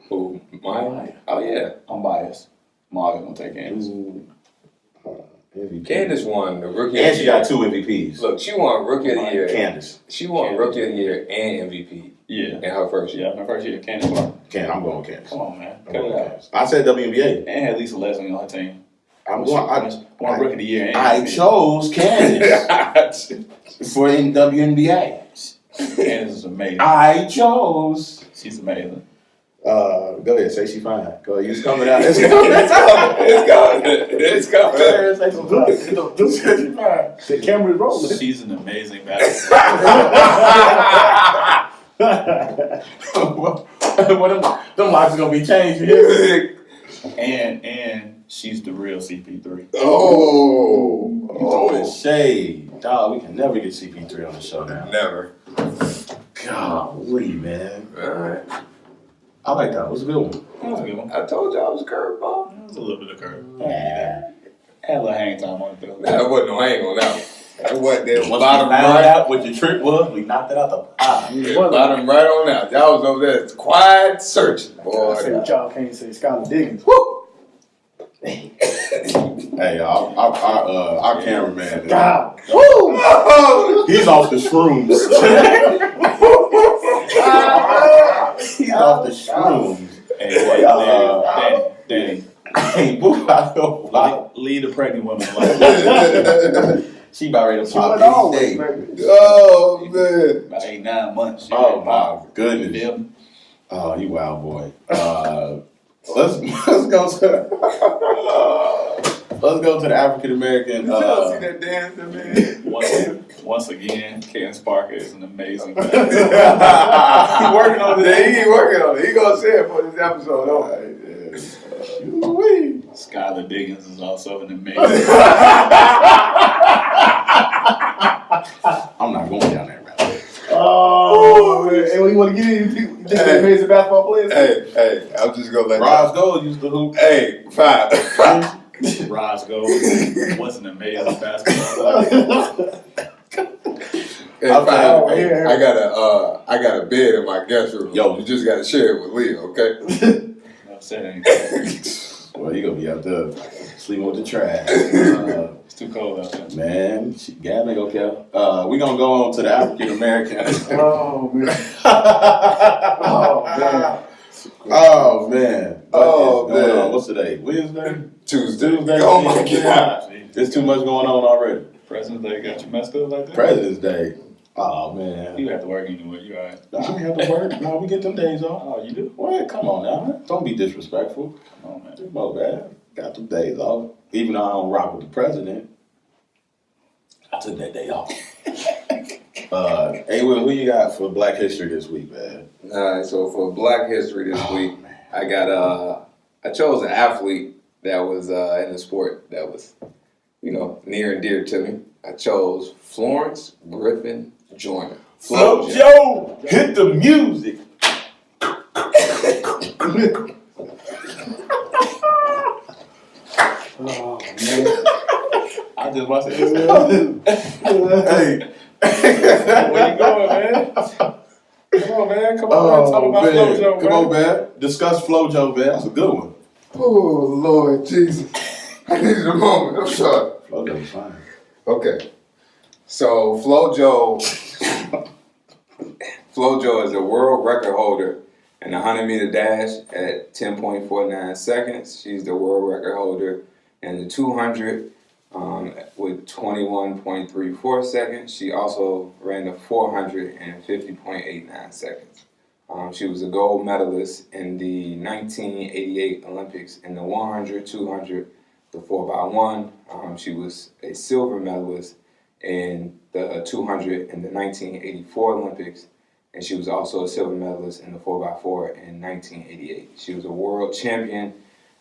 Who? Maya? Oh yeah. I'm biased. I'm always gonna take Candace. MVP. Candace won the rookie. And of the she year. got 2 MVPs. Look, she won rookie of the year. Candace. She won rookie of the year and MVP Yeah. in her first year. Yeah, my first year, Candace Parker. I'm going with Candace. Come on, man. I'm Cut going it with out. Candace. I said WNBA. And had Lisa Leslie on her team. I'm One rookie of the year. And I MVP. chose Candace for in WNBA. Candace is amazing. I chose. She's amazing. Go ahead, say she fine. Go ahead, you coming out. It's coming. It's coming. Say some fine. The camera's rolling. She's an amazing basketball. What them locks gonna be changed here? and she's the real CP3. Oh. Throwing shade. Dog, we can never get CP3 on the show now. Never. Golly, man. All right. I like that. What's a good one? That was a good one. I told you I was a curveball. That was a little bit of curve. Yeah. Had a little hang time on it though. That wasn't no hang on that one. That wasn't that Once bottom we found right. out what your trick was, we knocked it out the pot. Bottom right on out. Y'all was over there quiet searching. I say Boy. what y'all can't say. Skylar Diggins. Woo. Hey, our cameraman. God. He's off the shrooms. He's off the shrooms. Hey, Danny, Hey, move out of the lead the pregnant woman alone. She about ready to She pop went any always, day. baby. Oh, man. About 8-9 months. Oh my You goodness. feel me? Oh, you wild boy. Let's go to the African American. Did y'all see that dancing, man? Once again, Candace Parker is an amazing He working on Yeah, this. he working on it. He gonna say it for this episode. Oh, Skylar Diggins is also an amazing. I'm not going down there, man. Oh, man. Hey, what you want to get in? You think they're amazing basketball players? hey, I'm just gonna let Roz Gold used to hoop. Hey, 5. Roz Gold was an amazing basketball player. Hey, Okay. 5. Here. I got a bed in my guest room. Yo. You just gotta share it with Leo, okay? Never said anything. Well, you gonna be out there sleeping with the trash. It's too cold out there. Man, Gab ain't gonna care. We gonna go on to the African American. Oh, man. Oh man. Oh, What is going man. on? What's today? Wednesday? Tuesday. Tuesday. Oh my God. There's too much going on already. President's Day got you messed up like that? President's Day. Oh man. You have to work anyway. You alright? I ain't have to work. No, we get them days off. Oh, you do? What? Come on now. Don't be disrespectful. Come on, man. Do more bad. Got them days off. Even though I don't rock with the president, I took that day off. Hey, Will, who you got for Black History this week, man? Alright, so for Black History this week, I got I chose an athlete that was in the sport that was, near and dear to me. I chose Florence Griffin Joyner. Flo Joe, hit the music. Oh, man. I just watched it. Hey. Where you going, man? Come on, man. Come on, man. Talk about FloJo, Come on, man. Discuss FloJo, man. That's a good one. Oh, Lord Jesus. I needed a moment. I'm sorry. FloJo's fine. Okay. So FloJo is a world record holder in the 100-meter dash at 10.49 seconds. She's the world record holder in the 200 with 21.34 seconds. She also ran the 400 in 50.89 seconds. She was a gold medalist in the 1988 Olympics in the 100, 200, the 4x1. She was a silver medalist in the 200 in the 1984 Olympics, and she was also a silver medalist in the 4x4 in 1988. She was a world champion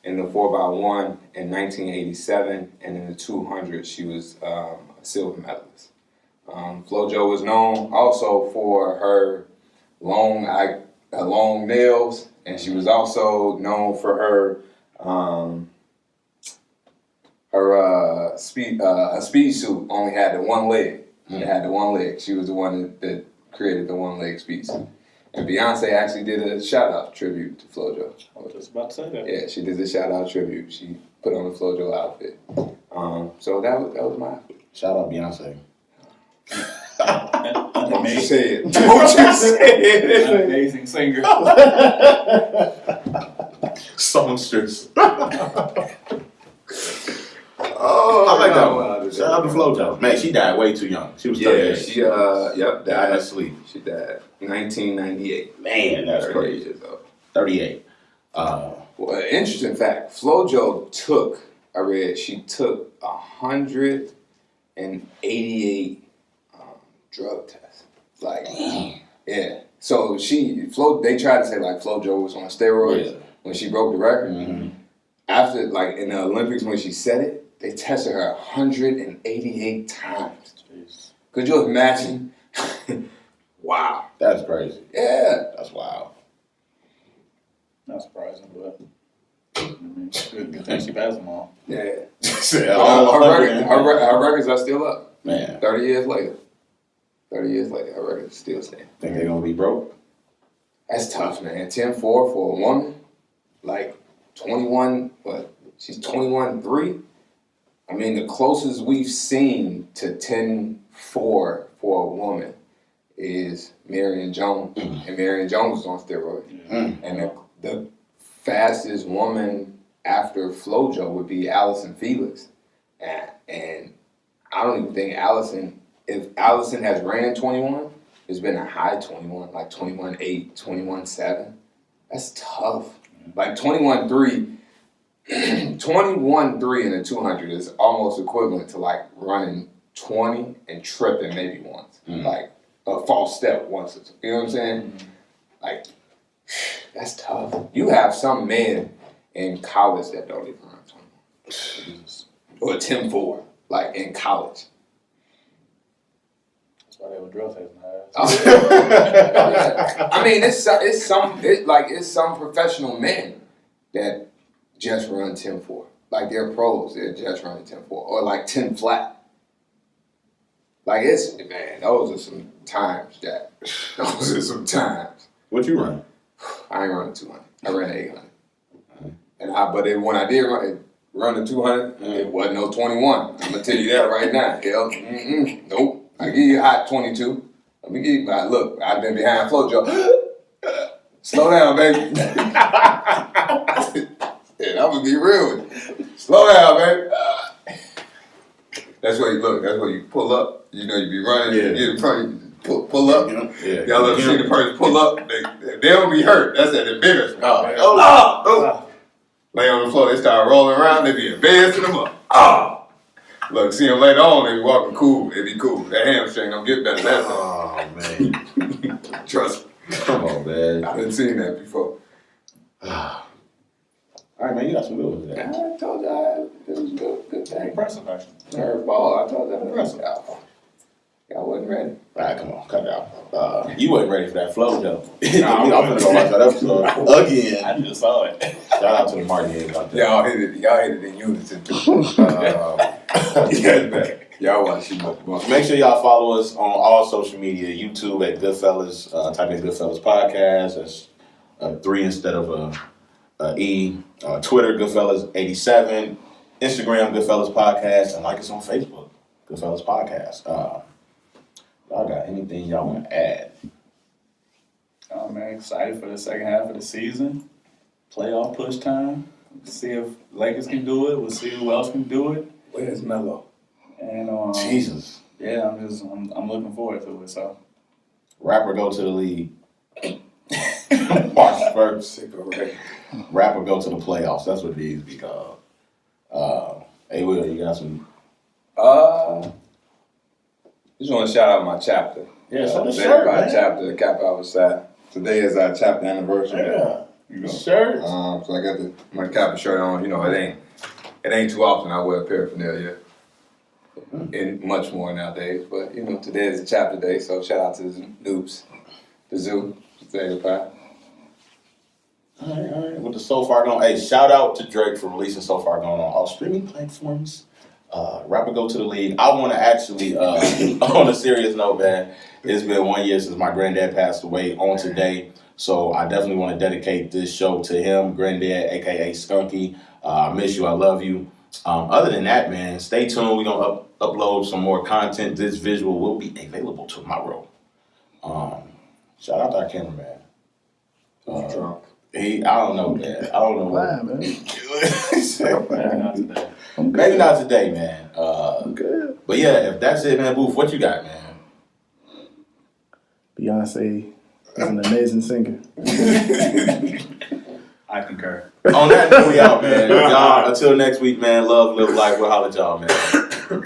in the 4x1 in 1987, and in the 200 she was a silver medalist. FloJo was known also for her long nails, and she was also known for her speed suit only had the one leg. It had the one leg. She was the one that created the one leg speed suit. And Beyonce actually did a shout out tribute to FloJo. I was just about to say that. Yeah, she did a shout out tribute. She put on the FloJo outfit. So that was my Shout out Beyonce. Don't you say it. Don't you say it. An amazing singer. Songstress. Oh, I like that no, one. Shout out to FloJo. Man, she died way too young. She was 38. Yeah, she died in her died. sleep. She died 1998. Man, that's 38 crazy. years old. 38. Well, an interesting fact, FloJo she took 188 drug tests. Like, yeah. So they tried to say like FloJo was on steroids when she broke the record. Mm-hmm. After, like, in the Olympics when she said it, they tested her 188 times. Jeez. Could you imagine? Wow. That's crazy. Yeah. That's wild. Not surprising, but good thing she passed them all. Yeah. Her Her records are still up. Man, 30 years later. 30 years later, her records still stand. think they're gonna be broke? That's tough, man. 10-4 for a woman. Like 21, she's 21-3. I mean, the closest we've seen to 10-4 for a woman is Marion Jones. And Marion Jones was on steroids. And the fastest woman after FloJo would be Allison Felix. And I don't even think if Allison has ran 21, it's been a high 21, like 21-8, 21-7. That's tough. Like 21-3 in the 200 is almost equivalent to like running 20 and tripping maybe once. Like a false step once. You know what I'm saying? Like, that's tough. You have some men in college that don't even run 21. Or 10-4, like in college. That's why they were drill testing her. I mean, it's some professional men that just run 10-4. Like they're pros, they're just running 10-4 or like 10 flat. Like those are some times, Jack. Those are some times. What you run? I ain't running 200. I ran 800. When I did run the 200, it wasn't no 21. I'm gonna tell you that right now. Hell, nope. I give you a hot 22. Let me give you look. I've been behind FloJo. Slow down, baby. Yeah, I'm gonna be real with you. Slow down, baby. That's where you look. That's where you pull up. You know, you be running. Yeah. You pull up. Yeah. Y'all ever see the person pull up? They don't be hurt. That's at embarrassment. Oh. Lay on the floor. They start rolling around. They be embarrassing them up. Oh. Look, see them later on. They be walking cool. They be cool. That hamstring don't get better. That's all. Oh man. Trust me. Come on, man. I didn't seen that before. All right, man. You got some good ones there. I told y'all it was good thing. Impressive, actually. Nerve ball. I told y'all. Y'all wasn't ready. All right, come on, cut it out. You wasn't ready for that flow, though. Nah, I'm gonna go watch that episode again. I just saw it. Shout out to the Martin heads out there. Y'all hit it in unison too. Y'all watch too much. Make sure y'all follow us on all social media. YouTube at Goodfellas. Type in Goodfellas Podcast. That's a 3 instead of a E. Twitter Goodfellas87. Instagram Goodfellas Podcast, and like us on Facebook Goodfellas Podcast. Y'all got anything y'all want to add? Oh man, excited for the second half of the season. Playoff push time. See if Lakers can do it. We'll see who else can do it. Where's Melo? And Jesus. yeah, I'm looking forward to it. So Rapper go to the league. March 1st. Sicko Ray. Rapper go to the playoffs. That's what it needs to be called. Hey, Will, you got some? Just want to shout out my chapter. Yeah, so the Today shirt, my man. chapter, Cap Alpha Side. Today is our chapter anniversary. Yeah, You know. shirt. So I got My Kappa shirt on. You know, it ain't too often I wear paraphernalia. And much more nowadays. But you know, today is a chapter day, so shout out to the noobs, the zoo, the pie. All right. With the So Far Gone, hey, shout out to Drake for releasing So Far Gone on all streaming platforms. Rapper go to the league. I want to actually, on a serious note, man, it's been 1 year since my granddad passed away on today. So I definitely want to dedicate this show to him, Granddad, aka Skunky. I miss you. I love you. Other than that, man, stay tuned. We're gonna upload some more content. This visual will be available tomorrow. Shout out to our cameraman. Drunk. I don't know, man. I don't know Fine, what. man. I'm good. Maybe not today, man. I'm good. But yeah, if that's it, man, Booth, what you got, man? Beyonce is an amazing singer. I concur. On that note, we out, man. Y'all, until next week, man. Love, live life. We'll holler at y'all, man.